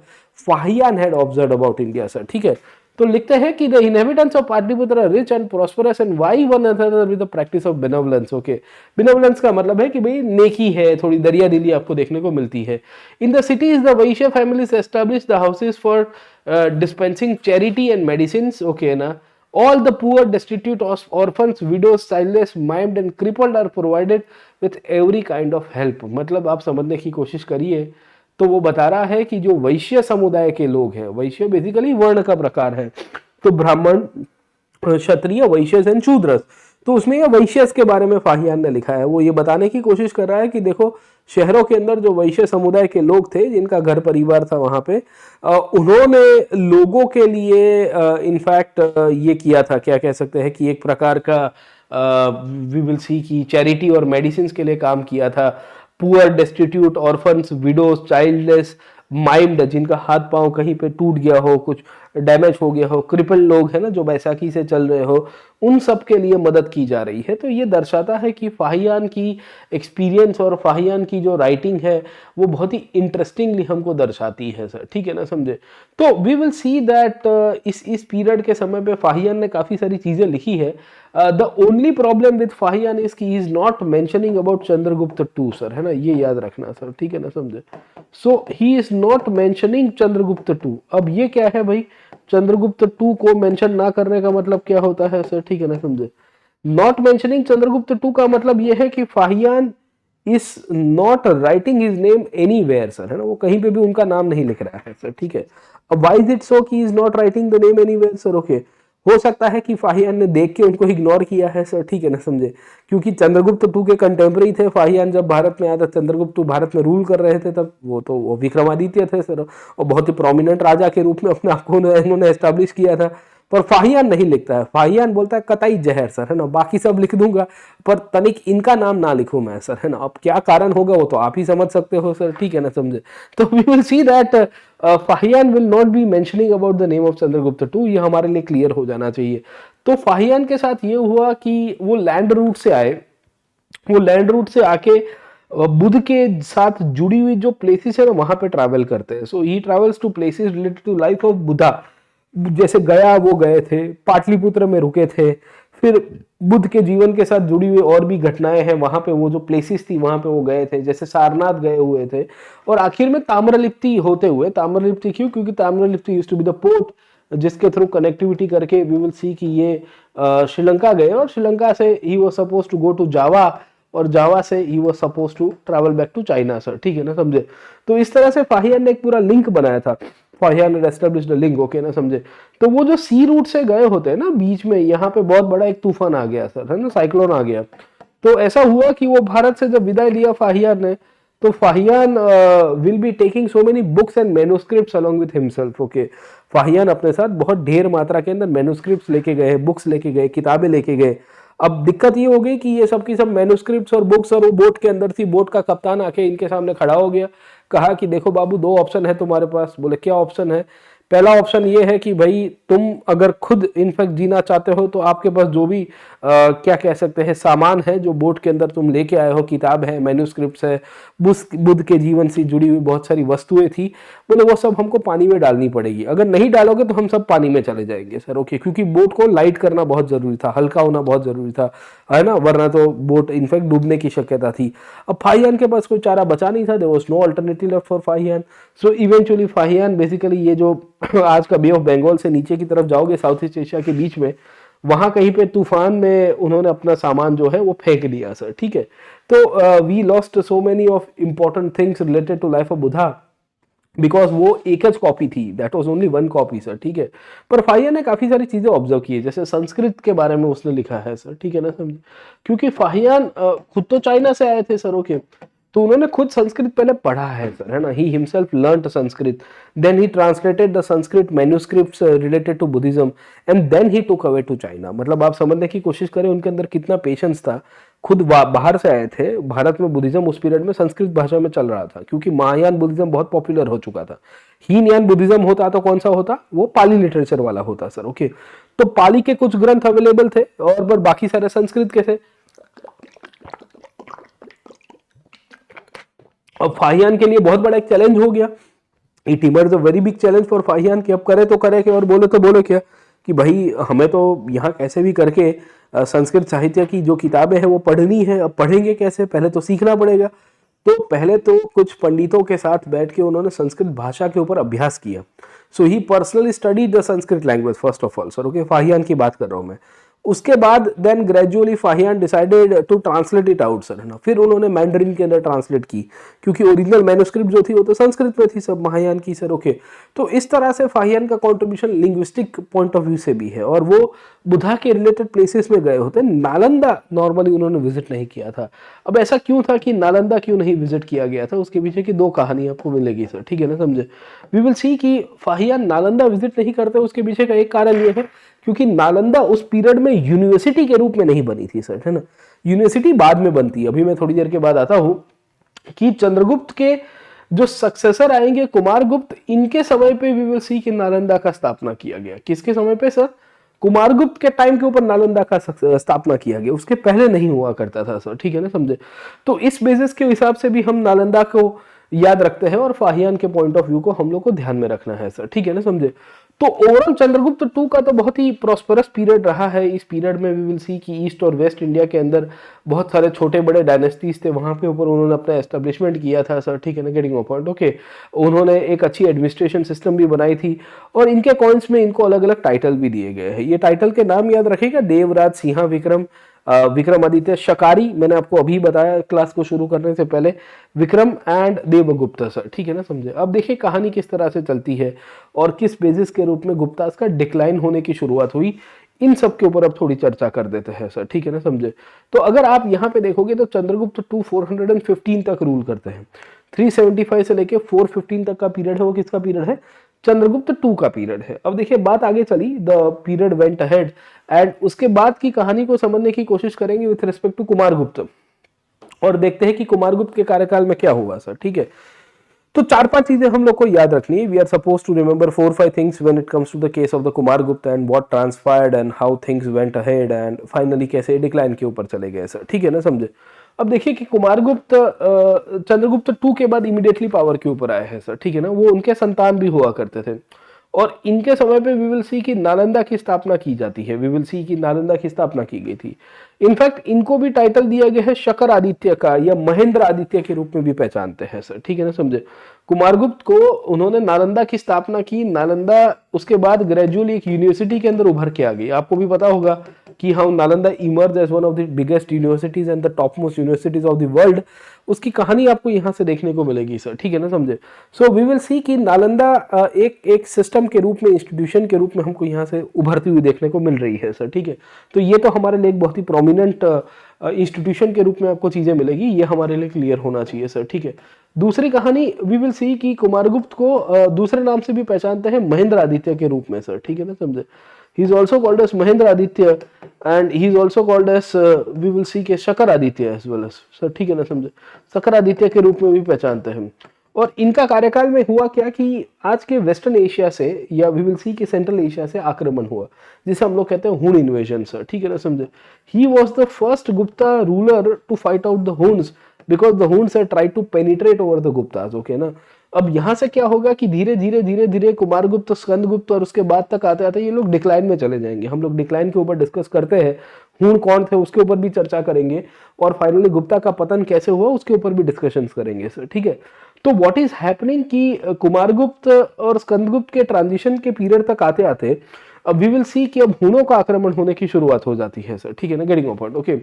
Fahien had observed about India sir, ठीक है। तो लिखते हैं कि the inhabitants of Pataliputra are rich and prosperous and vie one another with the practice of benevolence. Okay, benevolence का मतलब है कि भाई नेकी है, थोड़ी दरिया दिली आपको देखने को मिलती है। In the cities the Vysya families establish the houses for dispensing charity and medicines. Okay ना, all the poor, destitute, orphans, widows, childless, maimed and crippled are provided with every kind of help। मतलब आप समझने की कोशिश करिए तो वो बता रहा है कि जो वैश्य समुदाय के लोग हैं, वैश्य बेसिकली वर्ण का प्रकार है, तो ब्राह्मण, क्षत्रिय, वैश्य एंड शूद्र, तो उसमें ये वैश्यस के बारे में फाहियान ने लिखा है। वो ये बताने की कोशिश कर रहा है कि देखो शहरों के अंदर जो वैश्य समुदाय के लोग थे, जिनका घर परिवार था वहां पे, उन्होंने लोगों के लिए इनफैक्ट ये किया था, क्या कह सकते हैं कि एक प्रकार का वी विल सी की चैरिटी और मेडिसिन के लिए काम किया था। Poor, destitute, orphans, widows, childless, maimed, जिनका हाथ पांव कहीं पे टूट गया हो, कुछ डैमेज हो गया हो, क्रिपल लोग है ना जो बैसाखी से चल रहे हो, उन सब के लिए मदद की जा रही है। तो ये दर्शाता है कि फाहियान की एक्सपीरियंस और फाहियान की जो राइटिंग है वो बहुत ही इंटरेस्टिंगली हमको दर्शाती है सर, ठीक है ना, समझे। तो वी विल सी दैट इस पीरियड के समय पे फाहियान ने काफ़ी सारी चीज़ें लिखी है। The only problem with Fahien is की is not mentioning about Chandragupta two sir, है ना, ये याद रखना सर, ठीक है ना, समझे। So he is not mentioning Chandragupta two. अब ये क्या है भाई, चंद्रगुप्त टू को मेंशन ना करने का मतलब क्या होता है सर, ठीक है ना, समझे। नॉट मेंशनिंग चंद्रगुप्त टू का मतलब ये है कि Fahien is not writing his name anywhere sir, है ना, वो कहीं पे भी उनका नाम नहीं लिख रहा है सर, ठीक है। अब व्हाई इज इट सो कि is not writing the name anywhere sir, okay. हो सकता है कि फाहियान ने देख के उनको इग्नोर किया है सर, ठीक है ना, समझे, क्योंकि चंद्रगुप्त टू के कंटेम्प्रेरी थे फाहियान। जब भारत में आया था, चंद्रगुप्त टू भारत में रूल कर रहे थे तब, वो विक्रमादित्य थे सर, और बहुत ही प्रोमिनेंट राजा के रूप में अपने आप को इन्होंने एस्टेब्लिश किया था। पर फाहियान नहीं लिखता है, फाहियान बोलता है कतई जहर सर, है ना, बाकी सब लिख दूंगा पर तनिक इनका नाम ना लिखूं मैं सर, है ना। अब क्या कारण होगा वो तो आप ही समझ सकते हो सर, ठीक है ना, समझे। तो we will see that Fahien will not be mentioning about the name of Chandragupta two, ये हमारे लिए क्लियर हो जाना चाहिए। तो फाहियान के साथ ये हुआ कि वो लैंड रूट से आए, वो लैंड रूट से आके बुद्ध के साथ जुड़ी हुई जो प्लेसेस है ना वहां पे ट्रैवल करते हैं। So he travels to places related to life of Buddha, जैसे गया वो गए थे, पाटलिपुत्र में रुके थे, फिर बुद्ध के जीवन के साथ जुड़ी हुई और भी घटनाएं हैं वहां पे, वो जो प्लेसेस थी वहां पे वो गए थे, जैसे सारनाथ गए हुए थे, और आखिर में ताम्रलिप्ति होते हुए, ताम्रलिप्ति क्यों, क्योंकि Tamralipti used to be the port जिसके थ्रू कनेक्टिविटी करके वी विल सी कि ये श्रीलंका गए, और श्रीलंका से ही was suppose to go to Java, और जावा से ही was suppose to travel back to China sir, ठीक है ना, समझे। तो इस तरह से फाहियान ने एक पूरा लिंक बनाया था, फाहियान ने एस्टेब्लिश्ड लिंक, ओके ना, समझे। तो वो जो सी रूट से गए होते हैं ना, बीच में यहाँ पे बहुत बड़ा एक तूफान आ गया सर, है ना, साइक्लोन आ गया। तो ऐसा हुआ कि वो भारत से जब विदाई लिया फाहियान ने, तो Fahien will be taking so many books and manuscripts along with himself, okay. Fahien अपने साथ बहुत ढेर मात्रा के अंदर मैन्युस्क्रिप्ट्स लेके गए, बुक्स लेके गए, किताबें लेके गए। अब दिक्कत ये हो गई कि ये सब की सब मैन्युस्क्रिप्ट्स और बुक्स, और वो बोट के अंदर थी, बोट का कप्तान आके इनके सामने खड़ा हो गया, कहा कि देखो बाबू, दो ऑप्शन है तुम्हारे पास। बोले क्या ऑप्शन है? पहला ऑप्शन ये है कि भाई तुम अगर खुद इनफैक्ट जीना चाहते हो तो आपके पास जो भी क्या कह सकते हैं सामान है जो बोट के अंदर तुम लेके आए हो, किताब है, मैन्युस्क्रिप्ट्स है, बुद्ध के जीवन से जुड़ी हुई बहुत सारी वस्तुएं थी, बोले वो सब हमको पानी में डालनी पड़ेगी, अगर नहीं डालोगे तो हम सब पानी में चले जाएंगे सर, ओके। क्योंकि बोट को लाइट करना बहुत जरूरी था, हल्का होना बहुत जरूरी था, है ना, वरना तो बोट इनफैक्ट डूबने की शक्यता थी। अब फाहियान के पास कोई चारा बचा नहीं था, there was no alternative left for Fahien. So eventually Fahien basically ये जो आज का बे ऑफ बंगाल से नीचे की तरफ जाओगे साउथ ईस्ट एशिया के बीच में, वहां कहीं पे तूफान में उन्होंने अपना सामान जो है वो फेंक दिया सर, ठीक है। तो we lost so many of important things related to life of Buddha because वो एक ज कॉपी थी, that was only one copy sir, ठीक है। पर फाहियान ने काफी सारी चीजें ऑब्जर्व की है, जैसे संस्कृत के बारे में उसने लिखा है सर, ठीक है ना, समझे। क्योंकि फाहियान खुद तो चाइना से आए थे सर, ओके, तो उन्होंने खुद संस्कृत पहले पढ़ा है सर, है ना, he himself learned Sanskrit, then he translated the Sanskrit manuscripts related to Buddhism and then he took away to China. मतलब आप समझने की कोशिश करें उनके अंदर कितना पेशेंस था। खुद बाहर से आए थे, भारत में बुद्धिज्म उस पीरियड में संस्कृत भाषा में चल रहा था, क्योंकि महायान बुद्धिज्म बहुत पॉपुलर हो चुका था। हीनयान बुद्धिज्म होता तो कौन सा होता, वो पाली लिटरेचर वाला होता सर, ओके। तो पाली के कुछ ग्रंथ अवेलेबल थे और बाकी सारे संस्कृत के थे। अब फाहियान के लिए बहुत बड़ा एक चैलेंज हो गया, it emerge a very big challenge for Fahien कि अब करे तो करे क्या और बोले तो बोले क्या, कि भाई हमें तो यहाँ कैसे भी करके संस्कृत साहित्य की जो किताबें हैं वो पढ़नी है। अब पढ़ेंगे कैसे, पहले तो सीखना पड़ेगा। तो पहले तो कुछ पंडितों के साथ बैठ के उन्होंने संस्कृत भाषा के ऊपर अभ्यास किया। So he personally study the Sanskrit language first of all sir, okay, Fahien की बात कर रहा हूँ मैं। उसके बाद then gradually Fahien decided to translate it out sir, है ना। फिर उन्होंने मैंडरिन के अंदर ट्रांसलेट की, क्योंकि ओरिजिनल मैन्युस्क्रिप्ट जो थी वो तो संस्कृत में थी सब, महायान की सर, ओके। तो इस तरह से फाहियान का contribution linguistic point of view से भी है, और वो बुद्धा के रिलेटेड प्लेसेस में गए होते। नालंदा नॉर्मली उन्होंने विजिट नहीं किया था। अब ऐसा क्यों था कि नालंदा क्यों नहीं विजिट किया गया था, उसके पीछे की दो कहानी आपको मिलेगी सर, ठीक है ना, समझे। वी विल सी कि फाहियान नालंदा विजिट नहीं करते, उसके पीछे का एक कारण ये है क्योंकि नालंदा उस पीरियड में यूनिवर्सिटी के रूप में नहीं बनी थी सर, है ना। यूनिवर्सिटी बाद में बनती है, अभी मैं थोड़ी देर के बाद आता हूं कि चंद्रगुप्त के जो सक्सेसर आएंगे कुमारगुप्त, इनके समय पे वी विल सी कि नालंदा का स्थापना किया गया। किसके समय पे सर? कुमारगुप्त के टाइम के ऊपर नालंदा का स्थापना किया गया, उसके पहले नहीं हुआ करता था सर, ठीक है ना, समझे। तो इस बेसिस के हिसाब से भी हम नालंदा को याद रखते हैं, और फाहियान के पॉइंट ऑफ व्यू को हम लोग को ध्यान में रखना है सर, ठीक है ना, समझे। तो ओवरऑल चंद्रगुप्त टू का तो बहुत ही प्रॉस्परस पीरियड रहा है। इस पीरियड में वी विल सी कि ईस्ट और वेस्ट इंडिया के अंदर बहुत सारे छोटे बड़े डायनेस्टीज थे, वहां पे ऊपर उन्होंने अपना एस्टेब्लिशमेंट किया था सर, ठीक है ना, गेटिंग अ पॉइंट, ओके। उन्होंने एक अच्छी एडमिनिस्ट्रेशन सिस्टम भी बनाई थी, और इनके कॉइन्स में इनको अलग अलग टाइटल भी दिए गए हैं। ये टाइटल के नाम याद रखिएगा: देवराज, सिंहा, विक्रम, विक्रमादित्य, शकारी, मैंने आपको अभी बताया क्लास को शुरू करने से पहले, विक्रम एंड देवगुप्ता सर, ठीक है ना, समझे। अब देखिए कहानी किस तरह से चलती है और किस बेसिस के रूप में गुप्तास का डिक्लाइन होने की शुरुआत हुई, इन सब के ऊपर अब थोड़ी चर्चा कर देते हैं सर, ठीक है ना, समझे। तो अगर आप यहाँ पे देखोगे तो चंद्रगुप्त टू 415 तक रूल करते हैं। 375 से लेके 415 तक का पीरियड है, वो किसका पीरियड है? चंद्रगुप्त टू का पीरियड है। अब देखिए बात आगे चली, the period went ahead, and उसके बाद की कहानी को समझने की कोशिश करेंगे विथ रिस्पेक्ट टू कुमारगुप्त, और देखते हैं कि कुमारगुप्त के कार्यकाल में क्या हुआ सर, ठीक है। तो चार पांच चीजें हम लोग को याद रखनी है। We are suppose to remember 4-5 things when it comes to the case of the Kumaragupta, and what transpired and how things went ahead, and finally कैसे डिक्लाइन के ऊपर चले गए सर, ठीक है ना, समझे। अब देखिए कि कुमारगुप्त चंद्रगुप्त टू के बाद इमीडिएटली पावर के ऊपर आए हैं सर, ठीक है ना। वो उनके संतान भी हुआ करते थे, और इनके समय पे वी विल सी कि नालंदा की स्थापना की जाती है। वी विल सी कि नालंदा की स्थापना की गई थी। इनफैक्ट इनको भी टाइटल दिया गया है शकर आदित्य का, या महेंद्र आदित्य के रूप में भी पहचानते हैं सर, ठीक है ना, समझे। कुमारगुप्त को उन्होंने नालंदा की स्थापना की। नालंदा उसके बाद ग्रेजुअली एक यूनिवर्सिटी के अंदर उभर के आ गई। आपको भी पता होगा कि how Nalanda emerge as one of the biggest universities and the top most universities of the world. उसकी कहानी आपको यहाँ से देखने को मिलेगी सर, ठीक है ना, समझे। सो वी विल सी कि नालंदा एक सिस्टम के रूप में, इंस्टीट्यूशन के रूप में हमको यहाँ से उभरती हुई देखने को मिल रही है सर, ठीक है। तो ये तो हमारे लिए एक बहुत ही प्रोमिनेंट इंस्टीट्यूशन के रूप में आपको चीजें मिलेगी, ये हमारे लिए क्लियर होना चाहिए सर, ठीक है। दूसरी कहानी वी विल सी कि कुमारगुप्त को दूसरे नाम से भी पहचानते हैं, महेंद्र आदित्य के रूप में सर, ठीक है ना, समझे। he is also called as Mahendra Aditya, and he is also called as we will see के Shakar Aditya as well as sir, ठीक है ना, समझे। शकर आदित्य के रूप में भी पहचानते हैं। और इनका कार्यकाल में हुआ क्या कि आज के वेस्टर्न एशिया से, या वी विल सी के सेंट्रल एशिया से आक्रमण हुआ, जिसे हम लोग कहते हैं हुन इन्वेजन सर, ठीक है ना, समझे। He was the first Gupta ruler to fight out the Huns, because the Huns had tried to penetrate over the Guptas, okay ना। अब यहां से क्या होगा कि धीरे धीरे कुमारगुप्त, स्कंदगुप्त और उसके बाद तक आते आते ये लोग डिक्लाइन में चले जाएंगे। हम लोग डिक्लाइन के ऊपर डिस्कस करते हैं, हूण कौन थे उसके ऊपर भी चर्चा करेंगे, और फाइनली गुप्ता का पतन कैसे हुआ उसके ऊपर भी डिस्कशन करेंगे सर, ठीक है। तो व्हाट इज हैपनिंग कि कुमारगुप्त और स्कंदगुप्त के ट्रांजिशन के पीरियड तक आते आते अब वी विल सी कि अब हुनों का आक्रमण होने की शुरुआत हो जाती है सर, ठीक है ना, गेटिंग अ पॉइंट, ओके।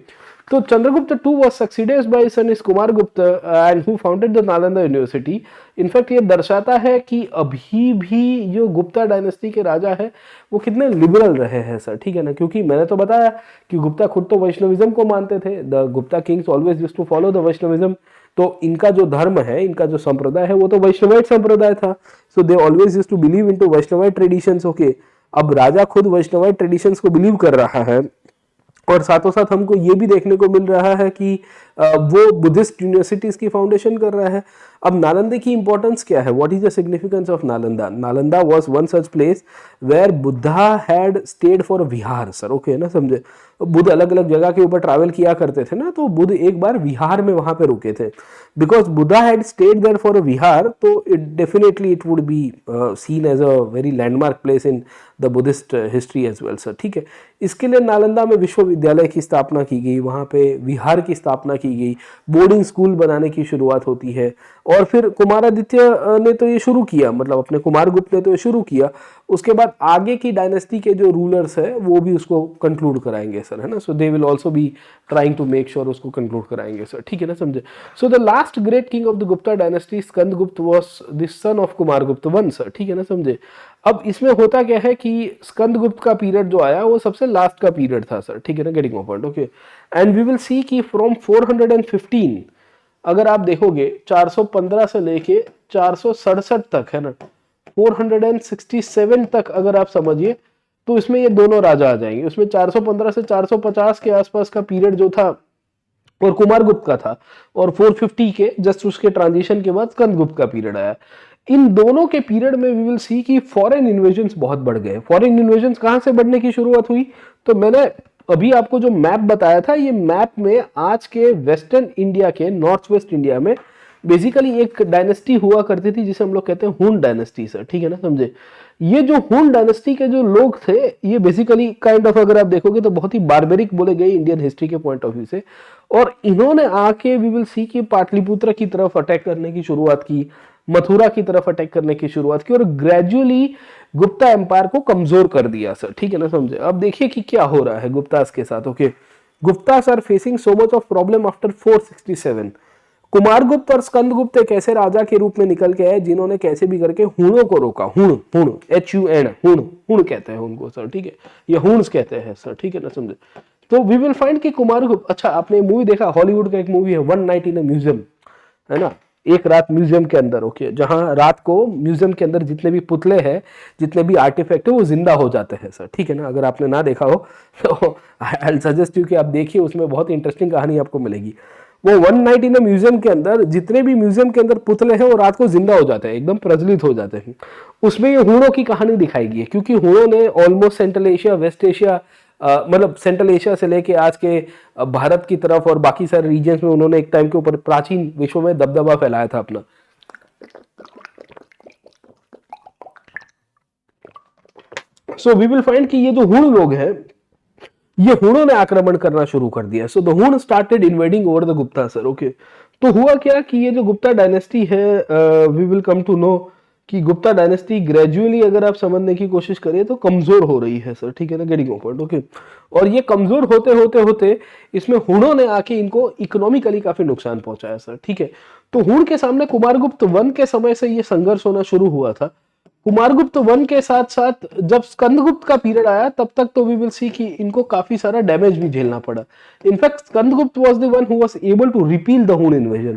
तो Chandragupta two was succeeded by son is Kumaragupta and who founded the Nalanda university. In fact ये दर्शाता है कि अभी भी जो गुप्ता डायनेस्टी के राजा है वो कितने लिबरल रहे हैं सर, ठीक है ना। क्योंकि मैंने तो बताया कि गुप्ता खुद तो वैष्णविज्म को मानते थे, the Gupta kings always used to follow the Vaishnavism. तो इनका जो धर्म है, इनका जो संप्रदाय है वो तो वैष्णवाइट संप्रदाय था, so they always used to believe into Vaishnavite traditions, okay. अब राजा खुद वैष्णवाइट ट्रेडिशंस को बिलीव कर रहा है, और साथों साथ हमको ये भी देखने को मिल रहा है कि वो बुद्धिस्ट यूनिवर्सिटीज की फाउंडेशन कर रहा है। अब नालंदा की इंपॉर्टेंस क्या है? What is the significance of Nalanda? Nalanda was one such place where Buddha had stayed for vihar sir, okay ना, समझे। बुद्ध अलग अलग जगह के ऊपर ट्रैवल किया करते थे ना, तो बुद्ध एक बार विहार में वहां पे रुके थे, because Buddha had stayed there for a vihar, तो it definitely it would be seen as a very landmark place in the Buddhist history as well sir, ठीक है। इसके लिए नालंदा में विश्वविद्यालय की स्थापना की गई, वहाँ पे विहार की स्थापना की गई, बोर्डिंग स्कूल बनाने की शुरुआत होती है। और फिर कुमारादित्य ने तो ये शुरू किया, मतलब अपने कुमारगुप्त ने तो ये शुरू किया, उसके बाद आगे की डायनेस्टी के जो रूलर्स है वो भी उसको कंक्लूड कराएंगे सर, है ना। So they will also be trying to make sure उसको कंक्लूड कराएंगे सर, ठीक है ना, समझे। So the last great king of the Gupta dynasty Skandagupta was the son of Kumaragupta one sir, ठीक है ना, समझे। अब इसमें होता क्या है कि स्कंदगुप्त का पीरियड जो आया वो सबसे लास्ट का पीरियड था सर, ठीक है ना, getting point, okay. And we will see कि फ्रॉम 415 अगर आप देखोगे 415 से लेके 467 तक, है ना, 467 तक अगर आप समझिए, तो इसमें ये दोनों राजा आ जाएंगे। उसमें 415 से 450 के आसपास का पीरियड जो था और कुमारगुप्त का था, और 450 के जस्ट उसके ट्रांजिशन के बाद स्कंदगुप्त का पीरियड आया। इन दोनों के पीरियड में वी विल सी कि फॉरेन इन्वेजन्स बहुत बढ़ गए। फॉरेन इन्वेजन्स कहां से बढ़ने की शुरुआत हुई, तो मैंने अभी आपको जो मैप बताया था, ये मैप में आज के वेस्टर्न इंडिया के नॉर्थ वेस्ट इंडिया में बेसिकली एक डायनेस्टी हुआ करती थी जिसे हम लोग कहते हैं हुन डायनेस्टी सर, ठीक है ना, समझे। ये जो हुन डायनेस्टी के जो लोग थे, ये बेसिकली काइंड ऑफ अगर आप देखोगे तो बहुत ही बारबेरिक बोले गए इंडियन हिस्ट्री के पॉइंट ऑफ व्यू से। और इन्होंने आके वी विल सी कि पाटलिपुत्र की तरफ अटैक करने की शुरुआत की, मथुरा की तरफ अटैक करने की शुरुआत की, और ग्रेजुअली गुप्ता एम्पायर को कमजोर कर दिया सर, ठीक है ना, समझे। अब देखिए कि क्या हो रहा है गुप्तास के साथ, okay. Guptas are facing so much of problem after 467। Kumaragupta और स्कंदगुप्त एक ऐसे राजा के रूप में निकल के आए जिन्होंने कैसे भी करके हुणों को रोका। हुण, हुण, HUN, हुण, हुण कहते हैं उनको सर, ठीक है, ये हुण्स कहते हैं सर, ठीक है ना, समझे। तो वी विल फाइंड कि कुमारगुप्त, अच्छा आपने मूवी देखा, हॉलीवुड का एक मूवी है one night in a museum, है ना, एक रात म्यूजियम के अंदर, ओके, जहां रात को म्यूजियम के अंदर जितने भी पुतले हैं, जितने भी आर्टिफैक्ट है वो जिंदा हो जाते हैं सर, ठीक है ना। अगर आपने ना देखा हो तो आई सजेस्ट यू कि आप देखिए, उसमें बहुत इंटरेस्टिंग कहानी आपको मिलेगी। वो वन नाइट इन म्यूजियम के अंदर जितने भी म्यूजियम के अंदर पुतले हैं वो रात को जिंदा हो जाते हैं, एकदम प्रज्वलित हो जाते हैं। उसमें ये हुणों की कहानी दिखाई गई है, क्योंकि हुणों ने almost central Asia, west Asia, मतलब सेंट्रल एशिया से लेके आज के भारत की तरफ और बाकी सारे रीजन्स में उन्होंने एक टाइम के ऊपर प्राचीन विश्व में दबदबा फैलाया था अपना। सो वी विल फाइंड कि ये जो हुण लोग हैं, ये हुणों ने आक्रमण करना शुरू कर दिया। So the Hun started invading over the Gupta sir, okay. तो हुआ क्या कि ये जो गुप्ता डायनेस्टी है, we will come to know कि गुप्ता डायनेस्टी ग्रेजुअली अगर आप समझने की कोशिश करिए तो कमजोर हो रही है सर, ठीक है ना, गेटिंग पॉइंट, ओके। और ये कमजोर होते होते होते इसमें हुणों ने आके इनको इकोनॉमिकली काफी नुकसान पहुंचाया सर, ठीक है। तो हुण के सामने कुमारगुप्त वन के समय से ये संघर्ष होना शुरू हुआ था। कुमारगुप्त वन के साथ साथ जब स्कंदगुप्त का पीरियड आया तब तक तो वी विल सी कि इनको काफी सारा डैमेज भी झेलना पड़ा। In fact Skandagupta was the one who was able to repeal the Hun invasion.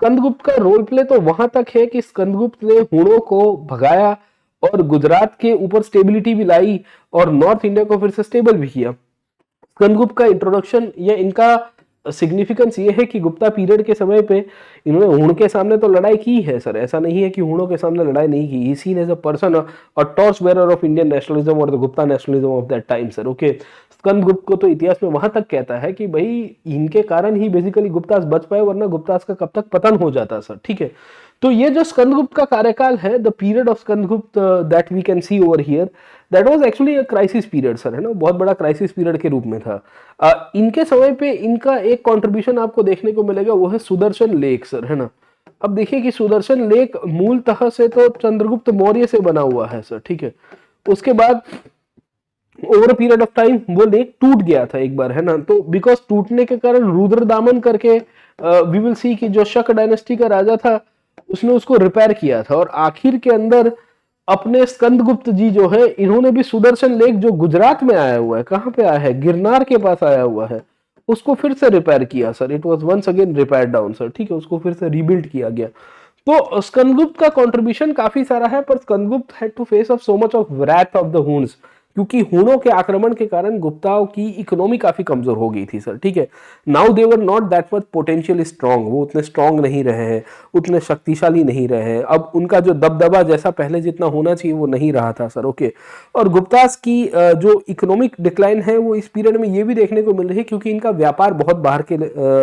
Skandagupta का रोल प्ले तो वहां तक है कि स्कंदगुप्त ने हुणों को भगाया और गुजरात के ऊपर स्टेबिलिटी भी लाई और नॉर्थ इंडिया को फिर से स्टेबल भी किया। स्कंदगुप्त का इंट्रोडक्शन या इनका सिग्निफिकेंस ये है कि गुप्ता पीरियड के समय पे इन्होंने हुण के सामने तो लड़ाई की है सर, ऐसा नहीं है कि हुणों के सामने लड़ाई नहीं की। He seen as a person, a torch bearer of Indian nationalism और the Gupta nationalism of that time sir, okay. Skandagupta को तो इतिहास में वहां तक कहता है कि भाई इनके कारण ही बेसिकली गुप्तास बच पाए, वरना गुप्तास का कब तक पतन हो जाता सर, ठीक है। तो ये जो स्कंदगुप्त का कार्यकाल है, the period of Skandagupta that we can see over here, that was actually a crisis period sir, है ना, बहुत बड़ा क्राइसिस पीरियड के रूप में था। इनके समय पे इनका एक कंट्रीब्यूशन आपको देखने को मिलेगा, वो है सुदर्शन लेक सर, है ना। अब देखिए कि सुदर्शन लेक मूलतः से तो चंद्रगुप्त मौर्य से बना हुआ है सर, ठीक है। उसके बाद ओवर पीरियड ऑफ टाइम वो लेक टूट गया था एक बार, है ना। तो बिकॉज टूटने के कारण रुद्रदामन करके वी विल सी कि जो शक डायनेस्टी का राजा था उसने उसको रिपेयर किया था, और आखिर के अंदर अपने स्कंदगुप्त जी जो है इन्होंने भी सुदर्शन लेक जो गुजरात में आया हुआ है, कहां पे आया है, गिरनार के पास आया हुआ है, उसको फिर से रिपेयर किया sir. It was once again repair down sir, ठीक है, उसको फिर से रीबिल्ड किया गया। तो स्कंदगुप्त का कंट्रीब्यूशन काफी सारा है, पर Skandagupta had to face off so much of wrath of the Huns, क्योंकि हुणों के आक्रमण के कारण गुप्ताओं की इकोनॉमी काफी कमजोर हो गई थी सर, ठीक है। Now they were not that much potential strong, वो उतने स्ट्रांग नहीं रहे हैं, उतने शक्तिशाली नहीं रहे हैं। अब उनका जो दबदबा जैसा पहले जितना होना चाहिए वो नहीं रहा था सर, ओके। और गुप्तास की जो इकोनॉमिक डिक्लाइन है वो इस पीरियड में ये भी देखने को मिल रही है क्योंकि इनका व्यापार बहुत बाहर के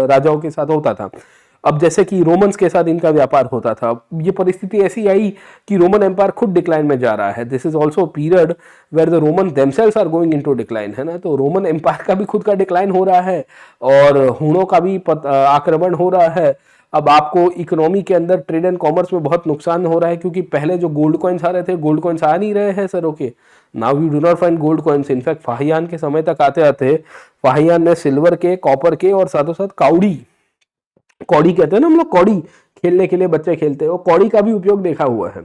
राजाओं के साथ होता था। अब जैसे कि रोमन्स के साथ इनका व्यापार होता था, ये परिस्थिति ऐसी आई कि रोमन एम्पायर खुद डिक्लाइन में जा रहा है। This is also period where the Roman themselves are going into decline, है ना। तो रोमन एम्पायर का भी खुद का डिक्लाइन हो रहा है और हुणों का भी आक्रमण हो रहा है। अब आपको इकोनॉमी के अंदर ट्रेड एंड कॉमर्स में बहुत नुकसान हो रहा है क्योंकि पहले जो गोल्ड कॉइन्स आ रहे थे, गोल्ड कॉइन्स आ नहीं रहे हैं sir, okay. Now you do not find gold coins. In fact Fahien के समय तक आते आते फाहियान ने सिल्वर के, कॉपर के और साथों साथ काउडी, कौड़ी कहते हैं ना हम लोग, कौड़ी खेलने के लिए बच्चे खेलते हैं, वो कौड़ी का भी उपयोग देखा हुआ है।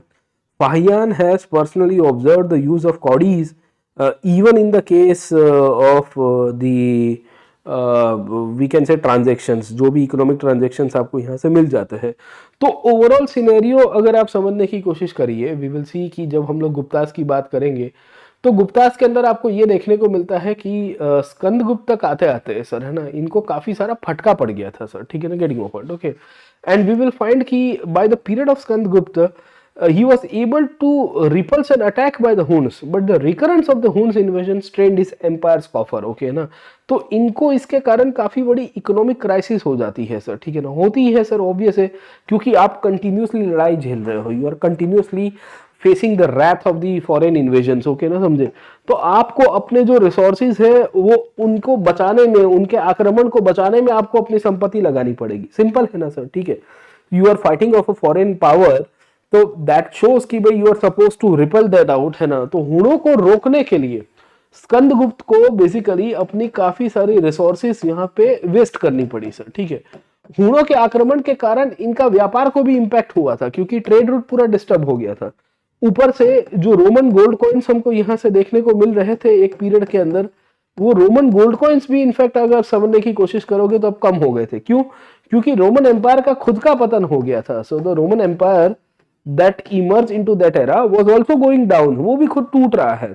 Fahien has personally observe the use of cowries even in the case of the we can say transactions, जो भी इकोनॉमिक ट्रांजेक्शन्स आपको यहाँ से मिल जाते हैं। तो ओवरऑल सिनेरियो अगर आप समझने की कोशिश करिए, वी विल सी कि जब हम लोग गुप्तास की बात करेंगे तो गुप्तास के अंदर आपको ये देखने को मिलता है कि स्कंदगुप्त तक आते आते सर, है ना, इनको काफी सारा फटका पड़ गया था सर, ठीक है ना, getting my point, okay. And we will find कि by the period of Skandagupta he was able to repulse an attack by the Huns, but the recurrence of the Huns invasion strained his empire's coffer, okay ना। तो इनको इसके कारण काफी बड़ी economic crisis हो जाती है सर, ठीक है ना, होती है सर, ऑब्वियस है, क्योंकि आप कंटिन्यूसली लड़ाई झेल रहे हो, you are continuously facing the wrath of the foreign invasions, okay ना, समझे। तो आपको अपने जो रिसोर्सेज है वो उनको बचाने में, उनके आक्रमण को बचाने में आपको अपनी संपत्ति लगानी पड़ेगी, सिंपल है ना सर, ठीक है। You are fighting off a foreign power, तो दैट शोज कि भाई you are suppose to repel that out, है ना। तो हुणों को रोकने के लिए स्कंदगुप्त को बेसिकली अपनी काफी सारी रिसोर्सेस यहाँ पे वेस्ट करनी पड़ी सर, ठीक है। हुणों के आक्रमण के कारण इनका व्यापार को भी इंपैक्ट हुआ था क्योंकि ट्रेड रूट पूरा डिस्टर्ब हो गया था। ऊपर से जो रोमन गोल्ड कॉइन्स हमको यहाँ से देखने को मिल रहे थे एक पीरियड के अंदर, वो रोमन गोल्ड कॉइन्स भी इनफैक्ट अगर समझने की कोशिश करोगे तो अब कम हो गए थे। क्यों? क्योंकि रोमन एम्पायर का खुद का पतन हो गया था। So the Roman empire that emerged into that era was also going down, वो भी खुद टूट रहा है।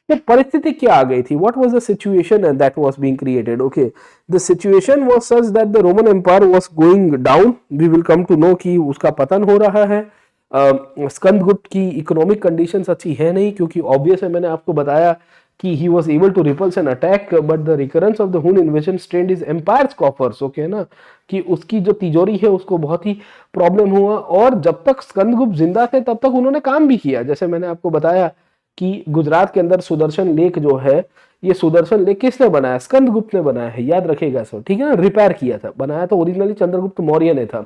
तो परिस्थिति क्या आ गई थी? What was the situation that was being created? Okay, the situation was such that the Roman Empire was going down. We will come to know कि उसका पतन हो रहा है। स्कंदगुप्त की इकोनॉमिक कंडीशंस अच्छी है नहीं क्योंकि ऑब्वियस है, मैंने आपको बताया कि he was able to repulse an attack, but the recurrence of the Hun invasion strained his empire's coffers, okay ना, कि उसकी जो तिजोरी है उसको बहुत ही प्रॉब्लम हुआ। और जब तक स्कंदगुप्त जिंदा थे तब तक उन्होंने काम भी किया, जैसे मैंने आपको बताया कि गुजरात के अंदर सुदर्शन लेक जो है, ये सुदर्शन लेक किसने बनाया? स्कंदगुप्त ने बनाया है, याद रखेगा सर, ठीक है ना। रिपेयर किया था, बनाया तो ओरिजिनली चंद्रगुप्त मौर्य ने था।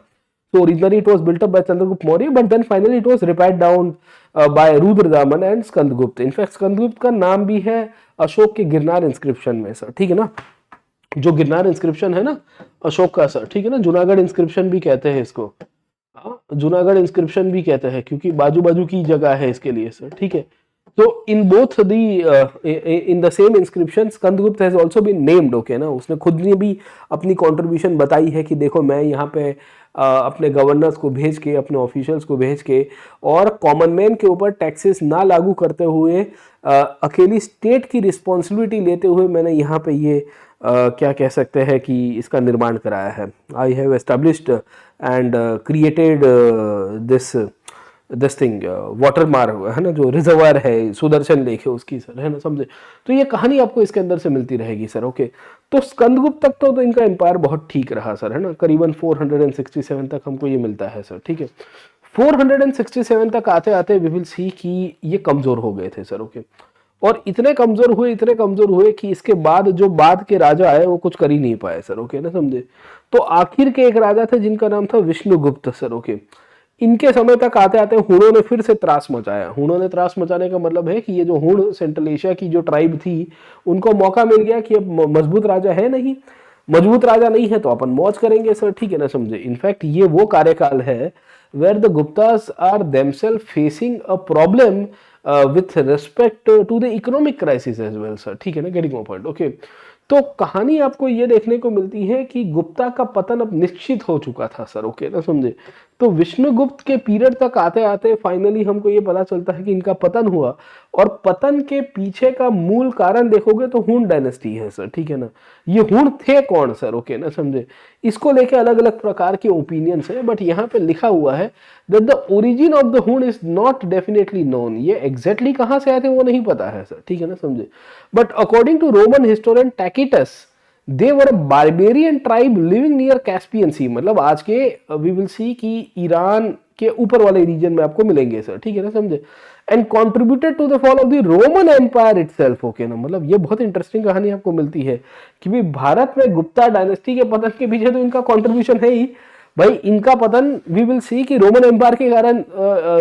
So originally it was built up by Chandragupta Maurya, but then finally it was repaired down by Rudradaman and Skandgupta. In fact, Skandgupta का नाम भी है अशोक के गिरनार इंस्क्रिप्शन में सर, ठीक है ना। जो गिरनार इंस्क्रिप्शन है ना अशोक का सर, ठीक है ना, जूनागढ़ इंस्क्रिप्शन भी कहते हैं इसको, जूनागढ़ इंस्क्रिप्शन भी कहते हैं क्योंकि बाजू बाजू की जगह है इसके लिए सर, ठीक है। तो in both the in the same inscription Skandagupta has also been named, okay ना। उसने खुद ने भी अपनी कंट्रीब्यूशन बताई है कि देखो मैं यहाँ पे अपने गवर्नर्स को भेज के, अपने ऑफिशियल्स को भेज के और कॉमन मैन के ऊपर टैक्सेस ना लागू करते हुए अकेली स्टेट की रिस्पॉन्सिबिलिटी लेते हुए मैंने यहाँ पे ये क्या कह सकते हैं कि इसका निर्माण कराया है। I have established and created this thing water मार, है ना, जो रिजर्वायर है, सुदर्शन लेक है उसकी सर, है ना, समझे। तो ये कहानी आपको इसके अंदर से मिलती रहेगी सर, ओके। तो स्कंदगुप्त तक तो इनका एम्पायर बहुत ठीक रहा सर, है ना, करीबन 467 तक हमको ये मिलता है सर, ठीक है। 467 तक आते आते वी विल सी कि ये कमजोर हो गए थे सर, ओके। और इतने कमजोर हुए कि इसके बाद जो बाद के राजा आए वो कुछ कर ही नहीं पाए सर, ओके ना, समझे। तो आखिर के एक राजा थे जिनका नाम था विष्णुगुप्त सर, ओके। इनके समय तक आते आते हुणों ने फिर से त्रास मचाया। हुणों ने त्रास मचाने का मतलब है कि ये जो हुण सेंट्रल एशिया की जो ट्राइब थी उनको मौका मिल गया कि अब मजबूत राजा है नहीं, मजबूत राजा नहीं है तो अपन मौज करेंगे सर, ठीक है ना, समझे। इनफैक्ट ये वो कार्यकाल है where the Guptas are themself facing a problem with respect to the economic crisis as well sir, ठीक है ना, गेटिंग माय पॉइंट, ओके। तो कहानी आपको ये देखने को मिलती है कि गुप्ता का पतन अब निश्चित हो चुका था सर, ओके ना, समझे। तो विष्णुगुप्त के पीरियड तक आते आते फाइनली हमको ये पता चलता है कि इनका पतन हुआ, और पतन के पीछे का मूल कारण देखोगे तो हुन डायनेस्टी है सर, ठीक है ना। ये हुन थे कौन सर, ओके ना, समझे। इसको लेके अलग अलग प्रकार के ओपिनियंस है, बट यहाँ पे लिखा हुआ है that the origin of the हुन इज नॉट डेफिनेटली नोन। ये एग्जैक्टली कहाँ से आए थे वो नहीं पता है सर, ठीक है ना, समझे। But according to Roman historian Tacitus, they were barbarian tribe living near Caspian sea, मतलब आज के वी विल सी कि ईरान के ऊपर वाले रीजन में आपको मिलेंगे सर, ठीक है ना, समझे। And contributed to the fall of the Roman empire itself, okay ना। मतलब ये बहुत इंटरेस्टिंग कहानी आपको मिलती है कि भाई भारत में गुप्ता डायनेस्टी के पतन के पीछे तो इनका कॉन्ट्रीब्यूशन है ही भाई। इनका पतन वी विल सी कि रोमन एम्पायर के कारण,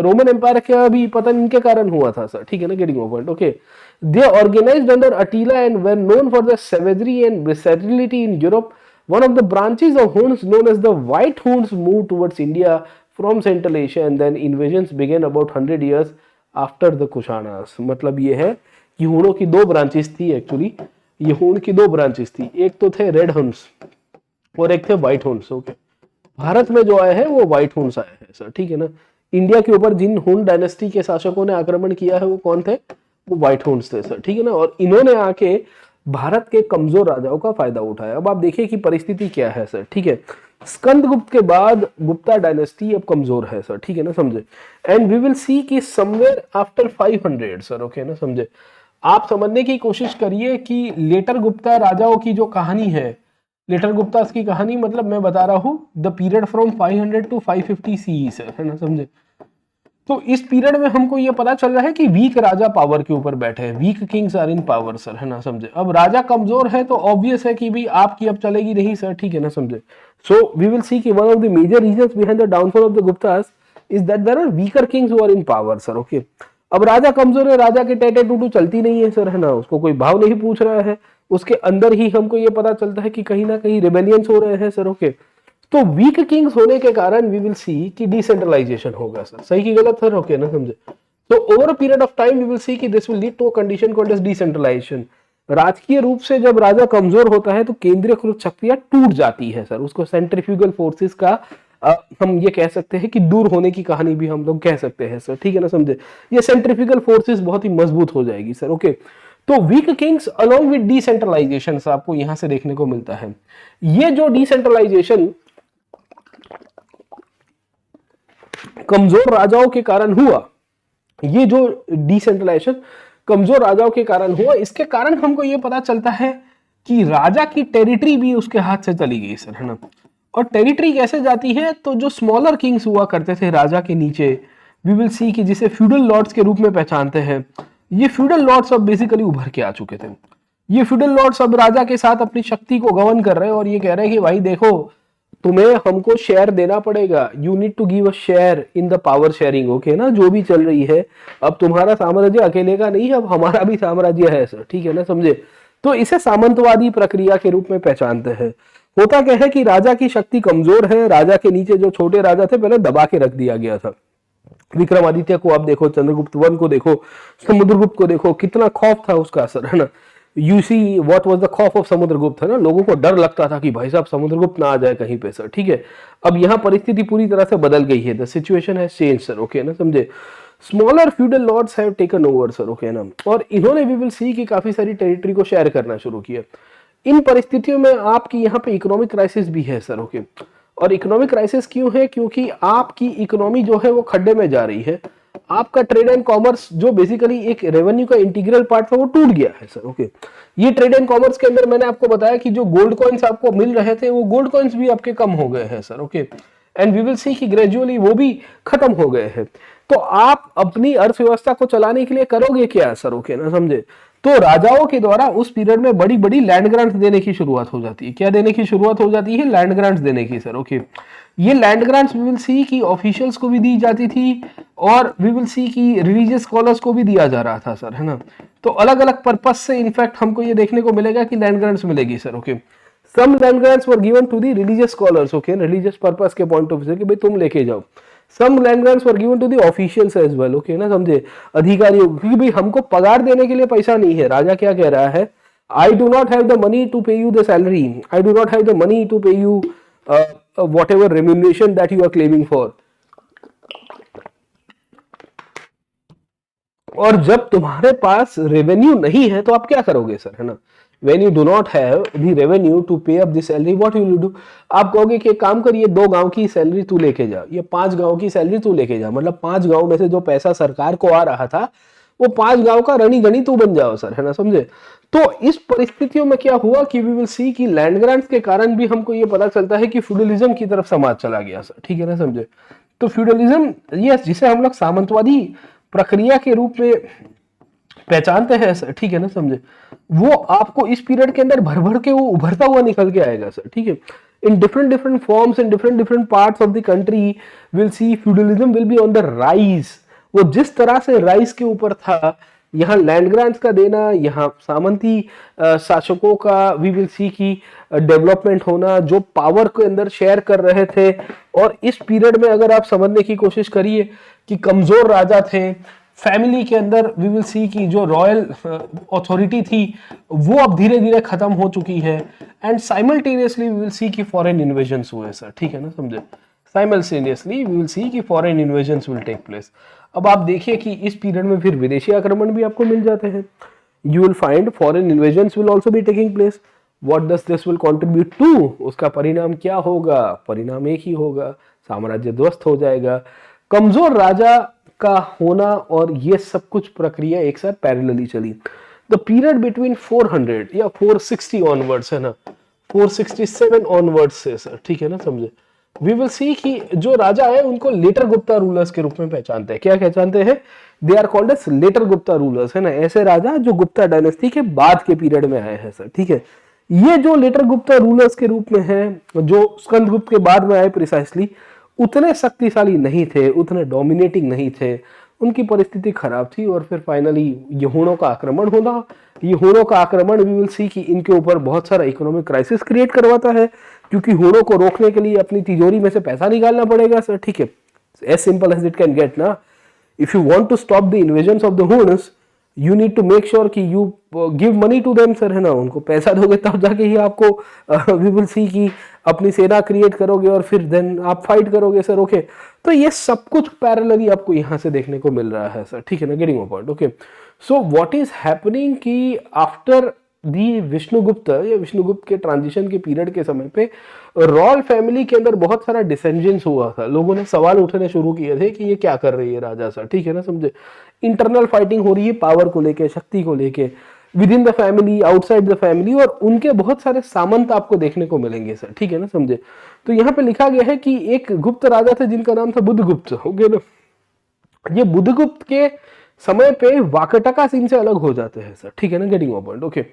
रोमन एम्पायर का भी पतन इनके कारण हुआ था सर, ठीक है ना, getting my point, okay. They organized under Attila and were known for their savagery and versatility in Europe. One of the branches of Huns known as the White Huns moved towards India from Central Asia and then invasions began about 100 years after the Kushanas. मतलब ये है कि हुनों की दो branches थी actually, ये हुन की दो ब्रांचेस थी, एक तो थे रेड हंस और एक थे व्हाइट हंस, ओके। भारत में जो आए हैं वो व्हाइट हंस आए हैं सर, ठीक है ना। इंडिया के ऊपर जिन हुन डायनेस्टी के शासकों ने आक्रमण किया है वो कौन थे, वो व्हाइट हंस थे सर, ठीक है ना। और इन्होंने आके भारत के कमजोर राजाओं का फायदा उठाया। अब आप देखिए कि परिस्थिति क्या है सर, ठीक है। स्कंदगुप्त के बाद गुप्ता डायनेस्टी अब कमजोर है सर, ठीक है ना, समझे। एंड वी विल सी कि समवेयर आफ्टर 500 सर, ओके ना, समझे। आप समझने की कोशिश करिए कि लेटर गुप्ता राजाओं की जो कहानी है, लेटर गुप्ता की कहानी, मतलब मैं बता रहा हूं the period from 500 to 550 CE sir, है ना, समझे। तो इस पीरियड में हमको ये पता चल रहा है कि वीक राजा पावर के ऊपर बैठे हैं, weak kings are in power sir, है ना, समझे। अब राजा कमजोर है तो ऑब्वियस है कि भी आपकी अब चलेगी नहीं सर, ठीक है ना, समझे। सो वी विल सी कि one of the major reasons behind the downfall of the Guptas is that there are weaker kings who are in power sir, okay. अब राजा कमजोर है, राजा के टेटे टूटू चलती नहीं है सर, है ना, उसको कोई भाव नहीं पूछ रहा है, उसके अंदर ही हमको ये पता चलता है कि कहीं ना कहीं रिबेलियंस हो रहे हैं सर, ओके। तो वीक किंग्स होने के कारण वी विल सी कि डिसेंट्रलाइजेशन होगा सर, सही की गलत सर, ओके ना, समझे। तो over a period of time we will see कि this will lead to a condition called as decentralisation. राजकीय रूप से जब राजा कमजोर होता है तो केंद्रीयकृत शक्तियां टूट जाती है सर, उसको सेंट्रीफ्यूगल फोर्सेस का हम ये कह सकते हैं कि दूर होने की कहानी भी हम लोग कह सकते हैं सर, ठीक है ना, समझे। ये सेंट्रीफ्यूगल फोर्सेस बहुत ही मजबूत हो जाएगी सर, ओके। तो weak kings along with decentralisation आपको यहां से देखने को मिलता है। ये जो डिसेंट्रलाइजेशन कमजोर राजाओं के कारण हुआ, ये जो डिसेंट्रलाइजेशन कमजोर राजाओं के कारण हुआ, इसके कारण हमको ये पता चलता है कि राजा की टेरिटरी भी उसके हाथ से चली गई सर, है ना। और टेरिटरी कैसे जाती है, तो जो स्मॉलर किंग्स हुआ करते थे राजा के नीचे, वी विल सी कि जिसे फ्यूडल लॉर्ड्स के रूप में पहचानते हैं, ये फ्यूडल लॉर्ड्स अब बेसिकली उभर के आ चुके थे। ये फ्यूडल लॉर्ड्स अब राजा के साथ अपनी शक्ति को गवर्न कर रहे हैं और ये कह रहे हैं कि भाई देखो, तुम्हें हमको शेयर देना पड़ेगा, you need to give a share in the power sharing, okay ना, जो भी चल रही है। अब तुम्हारा साम्राज्य अकेले का नहीं है, अब हमारा भी साम्राज्य है सर, ठीक है ना, समझे। तो इसे सामंतवादी प्रक्रिया के रूप में पहचानते हैं। होता क्या है कि राजा की शक्ति कमजोर है, राजा के नीचे जो छोटे राजा थे पहले दबा के रख दिया गया था। विक्रमादित्य को आप देखो, चंद्रगुप्त वन को देखो, समुद्रगुप्त को देखो, कितना खौफ था उसका सर, है ना। You see what was the खौफ ऑफ समुद्रगुप्त, है ना, लोगों को डर लगता था कि भाई साहब समुद्रगुप्त ना आ जाए कहीं पे सर, ठीक है। अब यहाँ परिस्थिति पूरी तरह से बदल गई है, the situation has change sir, okay ना, समझे। Smaller feudal lords have taken over sir, okay ना, और इन्होंने वी विल सी कि काफी सारी टेरिटरी को शेयर करना शुरू किया। इन परिस्थितियों में आपकी यहाँ पे इकोनॉमिक क्राइसिस भी है सर, ओके। और इकोनॉमिक क्राइसिस क्यों है, क्योंकि आपकी इकोनॉमी जो है वो खड्डे में जा रही है। आपका ट्रेड एंड कॉमर्स जो बेसिकली एक रेवेन्यू का इंटीग्रल पार्ट था वो टूट गया है सर, ओके। ये ट्रेड एंड कॉमर्स के अंदर मैंने आपको बताया कि जो गोल्ड कॉइन्स आपको मिल रहे थे वो गोल्ड कॉइन्स भी आपके कम हो गए हैं sir, okay. And we will see कि ग्रेजुअली वो भी खत्म हो गए हैं। तो आप अपनी अर्थव्यवस्था को चलाने के लिए करोगे क्या सर, ओके ना, समझे। तो राजाओं के द्वारा उस पीरियड में बड़ी बड़ी लैंड ग्रांट्स देने की शुरुआत हो जाती है। क्या देने की शुरुआत हो जाती है, लैंड ग्रांट्स देने की सर, ओके। ये land grants we will see कि ऑफिशियल्स को भी दी जाती थी और वी विल सी कि रिलीजियस स्कॉलर्स को भी दिया जा रहा था सर, है ना। तो अलग अलग पर्पस से इनफैक्ट हमको ये देखने को मिलेगा कि लैंड ग्रांट्स मिलेगी sir, okay. Some land grants were given to the religious scholars, okay, religious purpose के पॉइंट ऑफ व्यू से कि भाई तुम लेके जाओ। Some land grants were given to the officials as well, okay ना, समझे, अधिकारियों, क्योंकि भाई हमको पगार देने के लिए पैसा नहीं है। राजा क्या कह रहा है, I do not have the money to pay you the salary, I do not have the money to pay you whatever remuneration that you are claiming for, और जब तुम्हारे पास रेवेन्यू नहीं है तो आप क्या करोगे सर, है ना। When you do not have the revenue to pay up the salary, what will you do? आप कहोगे कि एक काम करिए, 2 गांव की सैलरी तू लेके जा, ये 5 गांव की सैलरी तू लेके जा, मतलब 5 गांव में से जो पैसा सरकार को आ रहा था वो 5 गांव का रणी गणी तू बन जाओ सर, है ना, समझे। तो इस परिस्थितियों में क्या हुआ कि वी विल सी कि लैंड ग्रांट्स के कारण भी हमको ये पता चलता है कि फ्यूडलिज्म की तरफ समाज चला गया सर, ठीक है ना, समझे। तो फ्यूडलिज्म, ये जिसे हम लोग सामंतवादी प्रक्रिया के रूप में पहचानते हैं सर, ठीक है ना, समझे, वो आपको इस पीरियड के अंदर भर भर के वो उभरता हुआ निकल के आएगा सर, ठीक है। In different different forms, in different different parts of the country will see feudalism will be on the rise. वो जिस तरह से राइज के ऊपर था, यहाँ लैंड ग्रांट्स का देना, यहाँ सामंती शासकों का वी विल सी की डेवलपमेंट होना, जो पावर के अंदर शेयर कर रहे थे। और इस पीरियड में अगर आप समझने की कोशिश करिए कि कमजोर राजा थे, फैमिली के अंदर वी विल सी की जो रॉयल अथॉरिटी थी वो अब धीरे धीरे खत्म हो चुकी है। And simultaneously we will see की फॉरेन इन्वेजन्स हुए सर, ठीक है ना, समझे। साइमल्टेनियसली वी विल सी की foreign invasions will take place. अब आप देखिए कि इस पीरियड में फिर विदेशी आक्रमण भी आपको मिल जाते हैं। You will find foreign invasions will also be taking place. What does this will contribute to? उसका परिणाम क्या होगा? परिणाम एक ही होगा, साम्राज्य ध्वस्त हो जाएगा, कमजोर राजा का होना, और ये सब कुछ प्रक्रिया एक साथ पैरेलली चली। द पीरियड बिटवीन 400 या 460 ऑनवर्ड्स, है ना, 467 ऑनवर्ड्स से सर, ठीक है ना, समझे, वी विल सी कि जो राजा है उनको लेटर गुप्ता रूलर्स के रूप में पहचानते हैं। क्या पहचानते हैं? They are called as later Gupta rulers, है ना, ऐसे राजा जो गुप्ता डायनेस्टी के बाद के पीरियड में आए हैं सर, ठीक है। ये जो लेटर गुप्ता रूलर्स के रूप में है, जो स्कंदगुप्त के बाद में आए प्रिसाइसली, उतने शक्तिशाली नहीं थे, उतने डोमिनेटिंग नहीं थे, उनकी परिस्थिति खराब थी। और फिर फाइनली यहूनों का आक्रमण होना। यहूनों का आक्रमण वी विल सी कि इनके ऊपर बहुत सारा इकोनॉमिक क्राइसिस क्रिएट करवाता है, क्योंकि हूणों को रोकने के लिए अपनी तिजोरी में से पैसा निकालना पड़ेगा सर, ठीक है, as simple as it can get ना। If you want to stop the invasions of the Huns, you need to make sure कि you give money to them sir, है ना, उनको पैसा दोगे तब जाके ही आपको वी विल सी कि अपनी सेना क्रिएट करोगे और फिर देन आप फाइट करोगे सर, ओके। तो ये सब कुछ पैरेलली आपको यहाँ से देखने को मिल रहा है सर, ठीक है ना, getting my point, okay. So what is happening कि आफ्टर दी विष्णुगुप्त या विष्णुगुप्त के ट्रांजिशन के पीरियड के समय पे रॉयल फैमिली के अंदर बहुत सारा डिसेंजेंस हुआ था। लोगों ने सवाल उठने शुरू किए थे कि ये क्या कर रही है राजा सर, ठीक है ना, समझे। इंटरनल फाइटिंग हो रही है पावर को लेके, शक्ति को लेके, with in the family, outside the family, और उनके बहुत सारे सामंत आपको देखने को मिलेंगे सर, ठीक है ना, समझे। तो यहाँ पे लिखा गया है कि एक गुप्त राजा थे जिनका नाम था बुद्धगुप्त, ओके ना। ये बुद्धगुप्त के समय पे वाकटकास इनसे अलग हो जाते हैं सर, ठीक है ना, getting my point, okay.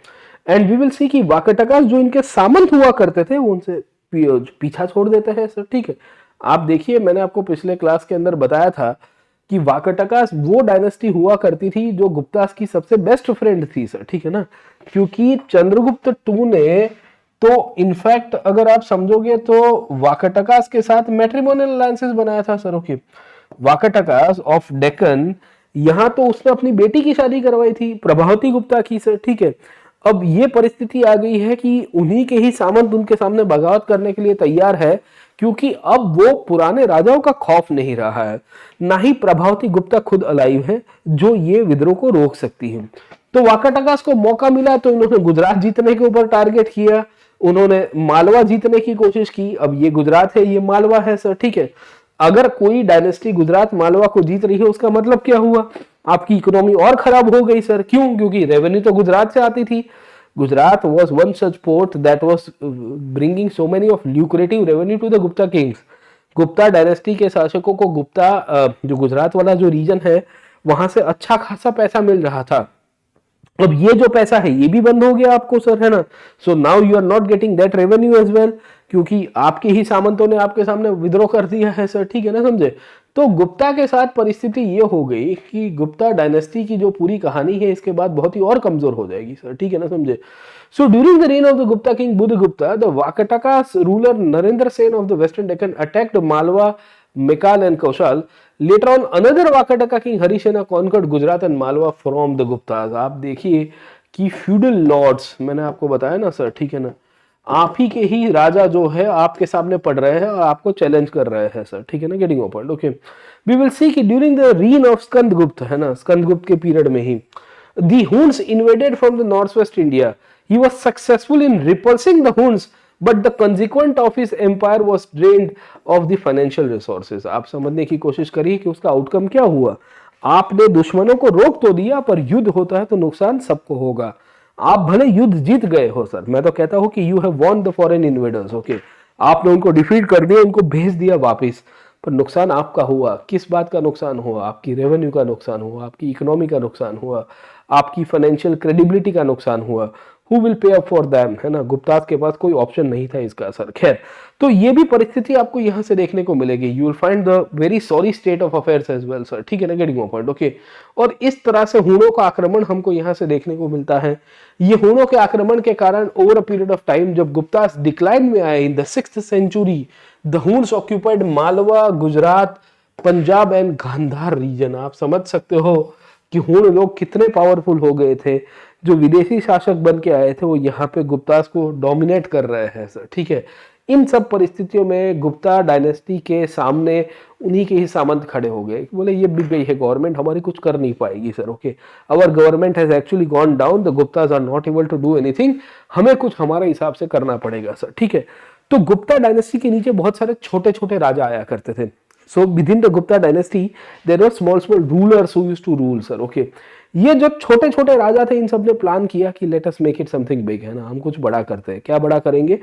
And we will see कि वाकटकास जो इनके सामंत हुआ करते थे वो उनसे पीछा छोड़ देते हैं सर, ठीक है। आप देखिए, मैंने आपको पिछले क्लास के अंदर बताया था कि वाकटकास वो डायनेस्टी हुआ करती थी जो गुप्तास की सबसे बेस्ट फ्रेंड थी सर, ठीक है ना, क्योंकि चंद्रगुप्त टू ने तो इनफैक्ट अगर आप समझोगे तो वाकटकास के साथ मैट्रिमोनियल अलायंसेस बनाया था सर, ओके। वाकटकास ऑफ डेक्कन, यहां तो उसने अपनी बेटी की शादी करवाई थी प्रभावती गुप्ता की सर, ठीक है। अब ये परिस्थिति आ गई है कि उन्हीं के ही सामंत उनके सामने बगावत करने के लिए तैयार है, क्योंकि अब वो पुराने राजाओं का खौफ नहीं रहा है, ना ही प्रभावती गुप्ता खुद अलाइव है जो ये विद्रोह को रोक सकती है। तो वाकाटकास को मौका मिला तो इन्होंने गुजरात जीतने के ऊपर टारगेट किया, उन्होंने मालवा जीतने की कोशिश की। अब ये गुजरात है, ये मालवा है सर, ठीक है। अगर कोई डायनेस्टी गुजरात मालवा को जीत रही है, उसका मतलब क्या हुआ? आपकी इकोनॉमी और खराब हो गई सर। क्यों? क्योंकि रेवेन्यू तो गुजरात से आती थी। Gujarat was one such port that was bringing so many of lucrative revenue to the Gupta kings. Gupta dynasty के शासकों को गुप्ता जो गुजरात वाला जो रीजन है वहां से अच्छा खासा पैसा मिल रहा था। अब ये जो पैसा है ये भी बंद हो गया आपको सर, है ना। So now you are not getting that revenue as well, क्योंकि आपके ही सामंतों ने आपके सामने विद्रोह कर दिया है सर, ठीक है ना, समझे। तो गुप्ता के साथ परिस्थिति ये हो गई कि गुप्ता डायनेस्टी की जो पूरी कहानी है इसके बाद बहुत ही और कमजोर हो जाएगी सर, ठीक है ना, समझे। So during the reign of the Gupta king Buddhagupta, the Vakatakas ruler Narendra Sen of the western Deccan attacked Malwa, Mekal and Kaushal. Later on, another Vakataka king Harisena conquered Gujarat and Malwa from the Guptas. आप देखिए कि फ्यूडल लॉर्ड्स, मैंने आपको बताया ना सर, ठीक है ना, आप ही के ही राजा जो है आपके सामने पड़ रहे हैं और आपको चैलेंज कर रहे हैं सर, ठीक है ना, getting point. Okay, we will see कि during the reign of Skandagupta, है ना, स्कंदगुप्त के पीरियड में ही the Huns invaded from the northwest India. He was successful in repulsing the Huns, but the consequence of his empire was drained of the financial resources. आप समझने की कोशिश करिए कि उसका आउटकम क्या हुआ। आपने दुश्मनों को रोक तो दिया, पर युद्ध होता है तो नुकसान सबको होगा। आप भले युद्ध जीत गए हो सर, मैं तो कहता हूं कि you have won the foreign invaders, okay, आपने उनको डिफीट कर दिया, उनको भेज दिया वापस, पर नुकसान आपका हुआ। किस बात का नुकसान हुआ? आपकी रेवेन्यू का नुकसान हुआ, आपकी इकोनॉमी का नुकसान हुआ, आपकी फाइनेंशियल क्रेडिबिलिटी का नुकसान हुआ। Who will pay up for them, है ना। गुप्ताज के पास कोई ऑप्शन नहीं था इसका सर। खैर, तो ये भी परिस्थिति आपको यहां से देखने को मिलेगी। You will find the very sorry state of affairs as well sir, ठीक है ना, गेटिंग पॉइंट। ओके, और इस तरह से हुनों का आक्रमण हमको यहां से देखने को मिलता है। ये हुनों के आक्रमण के कारण over a period of time, जब गुप्ताज डिक्लाइन में आए in the 6th century, the Huns occupied Malwa, Gujarat, Punjab and Gandhara region. आप समझ सकते हो कि हुन लोग कितने पावरफुल हो गए थे। जो विदेशी शासक बन के आए थे वो यहाँ पे गुप्तास को डोमिनेट कर रहे हैं सर, ठीक है। इन सब परिस्थितियों में गुप्ता डायनेस्टी के सामने उन्हीं के ही सामंत खड़े हो गए, बोले ये बिक गई है गवर्नमेंट, हमारी कुछ कर नहीं पाएगी sir. Okay, our government has actually gone down, the Guptas are not able to do anything, हमें कुछ हमारे हिसाब से करना पड़ेगा सर, ठीक है। तो गुप्ता डायनेस्टी के नीचे बहुत सारे छोटे छोटे राजा आया करते थे। So within the Gupta dynasty there were small small rulers who used to rule sir. Okay, ये जो छोटे छोटे राजा थे, इन सब ने प्लान किया कि let us make it something big, है ना, हम कुछ बड़ा करते हैं। क्या बड़ा करेंगे?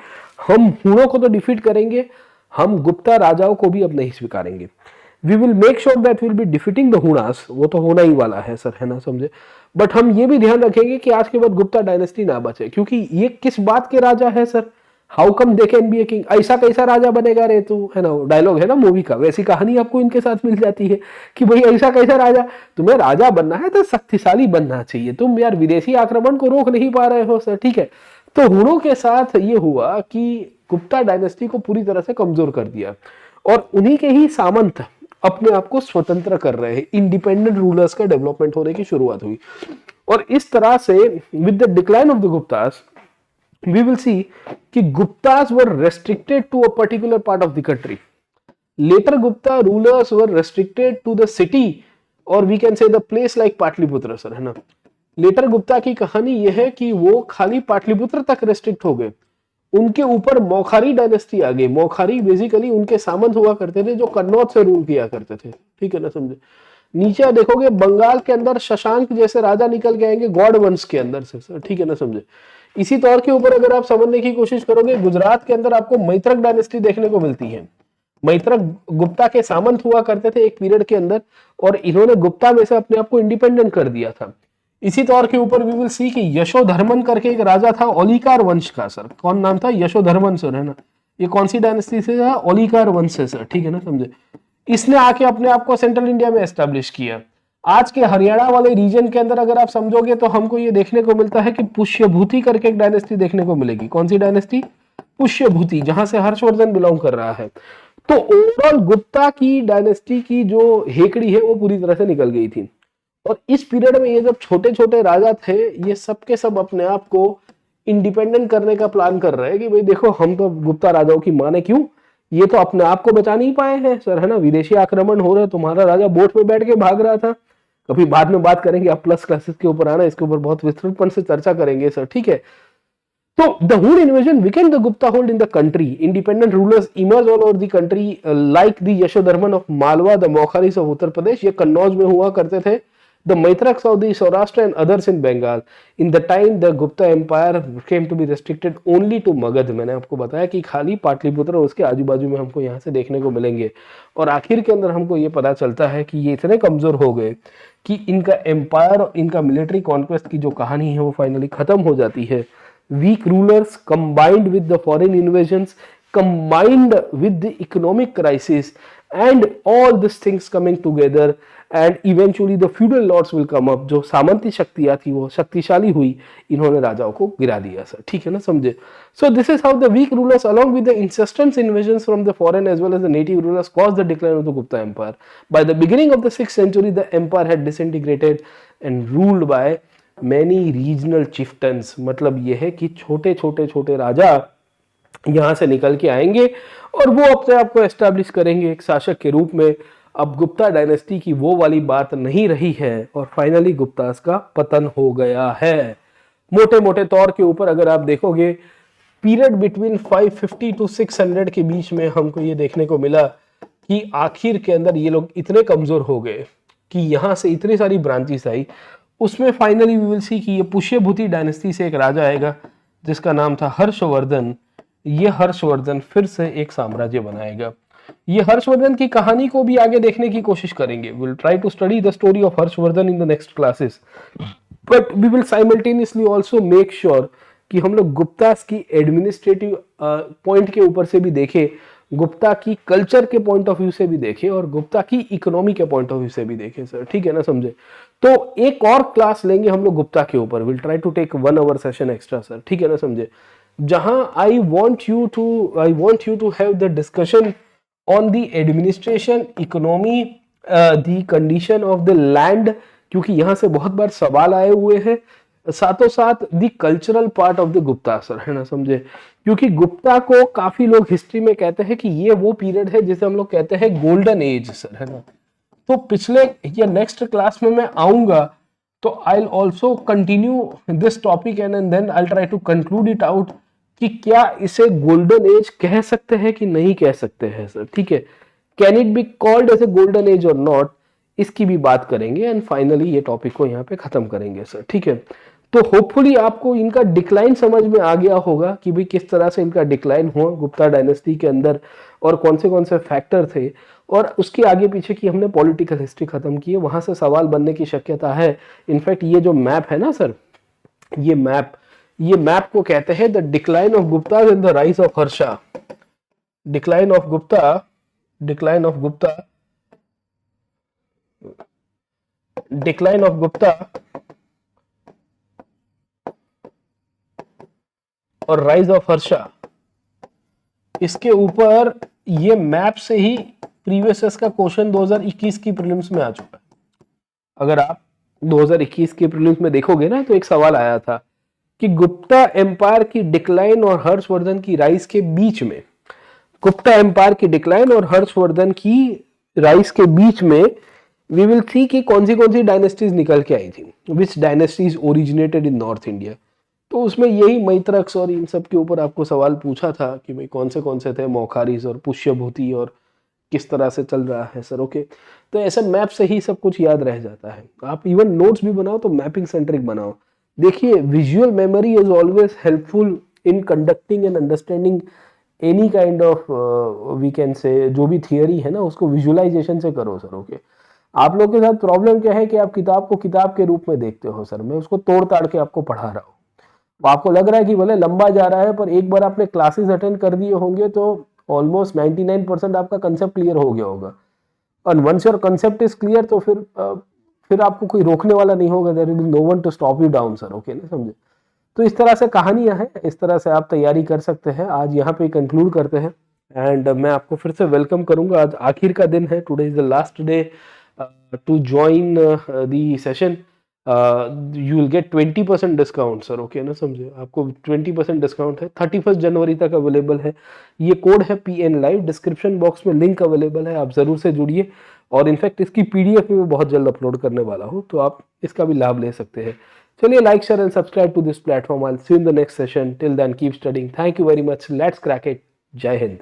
हम हुनों को तो डिफीट करेंगे, हम गुप्ता राजाओं को भी अब नहीं स्वीकारेंगे। We will make sure that will be defeating the Hunas, वो तो होना ही वाला है सर, है ना, समझे। बट हम ये भी ध्यान रखेंगे कि आज के बाद गुप्ता डायनेस्टी ना बचे, क्योंकि ये किस बात के राजा है sir? How come they can be a king, ऐसा कैसा राजा बनेगा रे तू, है ना, डायलॉग है ना मूवी का, वैसी कहानी आपको इनके साथ मिल जाती है कि भाई ऐसा कैसा राजा, तुम्हें राजा बनना है तो शक्तिशाली बनना चाहिए, तुम यार विदेशी आक्रमण को रोक नहीं पा रहे हो सर, ठीक है। तो हुनों के साथ ये हुआ कि गुप्ता डायनेस्टी को पूरी तरह से कमजोर कर दिया और उन्हीं के ही सामंत अपने आप को स्वतंत्र कर रहे हैं। इंडिपेंडेंट रूलर्स का डेवलपमेंट होने की शुरुआत हुई और इस तरह से with the decline of the Guptas we will see कि Guptas were restricted to a particular part of the country. Later Gupta rulers were restricted to the city or we can say the place like Pataliputra sir, है ना। Letter Gupta की कहानी यह है कि वो खाली पाटलिपुत्र तक रेस्ट्रिक्ट हो गए, उनके ऊपर मौखारी डायनेस्टी आ गई। मौखारी बेसिकली उनके सामंत हुआ करते थे जो कन्नौज से रूल किया करते थे, ठीक है ना, समझे। नीचे देखोगे बंगाल के अंदर शशांक जैसे राजा निकल के आएंगे गौड़ वंश के अंदर से सर, ठीक है ना, समझे। इसी तौर के ऊपर अगर आप समझने की कोशिश करोगे, गुजरात के अंदर आपको मैत्रक डायनेस्टी देखने को मिलती है। मैत्रक गुप्ता के सामंत हुआ करते थे एक पीरियड के अंदर और इन्होंने गुप्ता में से अपने आप को इंडिपेंडेंट कर दिया था। इसी तौर के ऊपर वी विल सी कि यशोधर्मन करके एक राजा था ओलिकार वंश का सर। कौन नाम था? यशोधर्मन सर, है ना। ये कौन सी डायनेस्टी से था? ओलिकार वंश से सर, ठीक है ना, समझे। इसने आके अपने आप को सेंट्रल इंडिया में एस्टेब्लिश किया। आज के हरियाणा वाले रीजन के अंदर अगर आप समझोगे तो हमको ये देखने को मिलता है कि पुष्यभूति करके एक डायनेस्टी देखने को मिलेगी। कौन सी डायनेस्टी? पुष्यभूति, जहां से हर्षवर्धन बिलोंग कर रहा है। तो ओवरऑल गुप्ता की डायनेस्टी की जो हेकड़ी है वो पूरी तरह से निकल गई थी और इस पीरियड में ये जब छोटे छोटे राजा थे ये सब के सब अपने आप को इंडिपेंडेंट करने का प्लान कर रहे हैं कि भाई देखो हम तो गुप्ता राजाओं की माने क्यों, ये तो अपने आप को बचा नहीं पाए हैं सर, है ना। विदेशी आक्रमण हो रहा है, तुम्हारा राजा बोट में बैठ के भाग रहा था। कभी बाद में बात करेंगे, आप प्लस क्लासेस के ऊपर आना, इसके ऊपर बहुत विस्तृतपन से चर्चा करेंगे सर, ठीक है। तो the Hun invasion weakened the Gupta hold in the country. Independent rulers emerged all over the country, like the Yashodharman of Malwa, the Mokharis of Uttar Pradesh. ये कन्नौज में हुआ करते थे। The Maitraks of the Saurashtra and others in Bengal. In the time the Gupta Empire came to be restricted only to Magad. मैंने आपको बताया कि खाली पाटलिपुत्र और उसके आजू बाजू में हमको यहाँ से देखने को मिलेंगे और आखिर के अंदर हमको ये पता चलता है कि ये इतने कमजोर हो गए कि इनका एम्पायर और इनका मिलिट्री कॉन्क्वेस्ट की जो कहानी है वो फाइनली खत्म हो जाती है। Weak rulers combined with the foreign invasions, combined with the economic crisis, and all these things coming together, and eventually the feudal lords will come up. जो सामंती शक्तियां थी वो शक्तिशाली हुई, इन्होंने राजाओं को गिरा दिया सर, ठीक है ना, समझे। So this is how the weak rulers, along with the insistent invasions from the foreign as well as the native rulers, caused the decline of the Gupta Empire. By the beginning of the 6th century, the empire had disintegrated and ruled by many regional chieftains. मतलब यह है कि छोटे छोटे छोटे राजा यहाँ से निकल के आएंगे और वो अपने आप को एस्टैब्लिश करेंगे एक शासक के रूप में। अब गुप्ता डायनेस्टी की वो वाली बात नहीं रही है और फाइनली गुप्तास का पतन हो गया है। मोटे मोटे तौर के ऊपर अगर आप देखोगे पीरियड बिटवीन 550 टू 600 के बीच में हमको ये देखने को मिला कि आखिर के अंदर ये लोग इतने कमजोर हो गए कि यहाँ से इतनी सारी ब्रांचेस आई। उसमें फाइनली वी विल सी कि ये पुष्यभूति डायनेस्टी से एक राजा आएगा जिसका नाम था हर्षवर्धन। ये हर्षवर्धन फिर से एक साम्राज्य बनाएगा। ये हर्षवर्धन की कहानी को भी आगे देखने की कोशिश करेंगे। Will try to study the story of Harshavardhana in the next classes, but we will simultaneously also make sure कि हम लोग गुप्तास की एडमिनिस्ट्रेटिव पॉइंट के ऊपर से भी देखें, गुप्ता की कल्चर के पॉइंट ऑफ व्यू से भी देखें और गुप्ता की इकोनॉमी के पॉइंट ऑफ व्यू से भी देखें सर। ठीक है ना, समझे? तो एक और क्लास लेंगे हम लोग गुप्ता के ऊपर। Will try to take 1 hour session extra sir. ठीक है ना, समझे? जहां I want you to have the discussion on the administration, economy, the condition of the land, क्योंकि यहां से बहुत बार सवाल आए हुए हैं। साथों साथ the cultural part of the Gupta sir, है ना, समझे? क्योंकि गुप्ता को काफी लोग हिस्ट्री में कहते हैं कि ये वो पीरियड है जिसे हम लोग कहते हैं गोल्डन एज सर, है ना। तो पिछले या नेक्स्ट क्लास में मैं आऊंगा तो I will also continue this topic and then I try to conclude it out कि क्या इसे गोल्डन एज कह सकते हैं कि नहीं कह सकते हैं सर। ठीक है, can it be called as a golden age और नॉट, इसकी भी बात करेंगे एंड फाइनली ये टॉपिक को यहाँ पे खत्म करेंगे सर। ठीक है, तो होपफुली आपको इनका डिक्लाइन समझ में आ गया होगा कि भाई किस तरह से इनका डिक्लाइन हुआ गुप्ता डायनेस्टी के अंदर और कौन से फैक्टर थे, और उसके आगे पीछे की हमने पॉलिटिकल हिस्ट्री खत्म की है। वहां से सवाल बनने की शक्यता है। इनफैक्ट ये जो मैप है ना सर, ये मैप को कहते हैं the decline of Gupta and the rise of Harsha. Decline of Gupta और राइज ऑफ हर्षा, इसके ऊपर ये मैप से ही प्रीवियस ईयर का क्वेश्चन 2021 की प्रीलिम्स में आ चुका है। अगर आप 2021 के प्रीलिम्स में देखोगे ना तो एक सवाल आया था कि गुप्ता एम्पायर की डिक्लाइन और हर्षवर्धन की राइज के बीच में, गुप्ता एम्पायर की डिक्लाइन और हर्षवर्धन की राइज के बीच में वी विल सी कि कौन सी डायनेस्टीज निकल के आई थी, which dynasties originated in north India. तो उसमें यही मैत्रक्स और इन सब के ऊपर आपको सवाल पूछा था कि भाई कौन से थे मौखारीज और पुष्यभूति और किस तरह से चल रहा है सर। ओके, तो ऐसे मैप से ही सब कुछ याद रह जाता है। आप इवन नोट्स भी बनाओ तो मैपिंग सेंट्रिक बनाओ। देखिए, visual memory is always helpful in conducting and understanding any kind of we can say, जो भी थियरी है ना उसको विजुअलाइजेशन से करो सर। ओके, आप लोग के साथ प्रॉब्लम क्या है कि आप किताब को किताब के रूप में देखते हो सर। मैं उसको तोड़ ताड़ के आपको पढ़ा रहा हूँ। आपको लग रहा है कि भले लंबा जा रहा है, पर एक बार आपने क्लासेस अटेंड कर दिए होंगे तो ऑलमोस्ट 99% आपका कंसेप्ट क्लियर हो गया होगा। और once your concept is clear तो फिर आपको कोई रोकने वाला नहीं होगा। There will no one to stop you down sir. Okay ना, समझे? तो इस तरह से कहानियां हैं, इस तरह से आप तैयारी कर सकते हैं। आज यहाँ पे कंक्लूड करते हैं एंड मैं आपको फिर से वेलकम करूंगा। आज आखिर का दिन है, today is the last day to join the session. You will get 20% discount sir. Okay ना, समझे? आपको 20% डिस्काउंट है, 31 जनवरी तक अवेलेबल है। ये कोड है PN लाइव, डिस्क्रिप्शन बॉक्स में लिंक अवेलेबल है, आप जरूर से जुड़िए। और इनफैक्ट इसकी PDF भी मैं बहुत जल्द अपलोड करने वाला हूँ, तो आप इसका भी लाभ ले सकते हैं। चलिए, like, share and subscribe to this platform. I will see you in the next session. Till then keep studying. Thank you very much. Let's crack it. जय हिंद।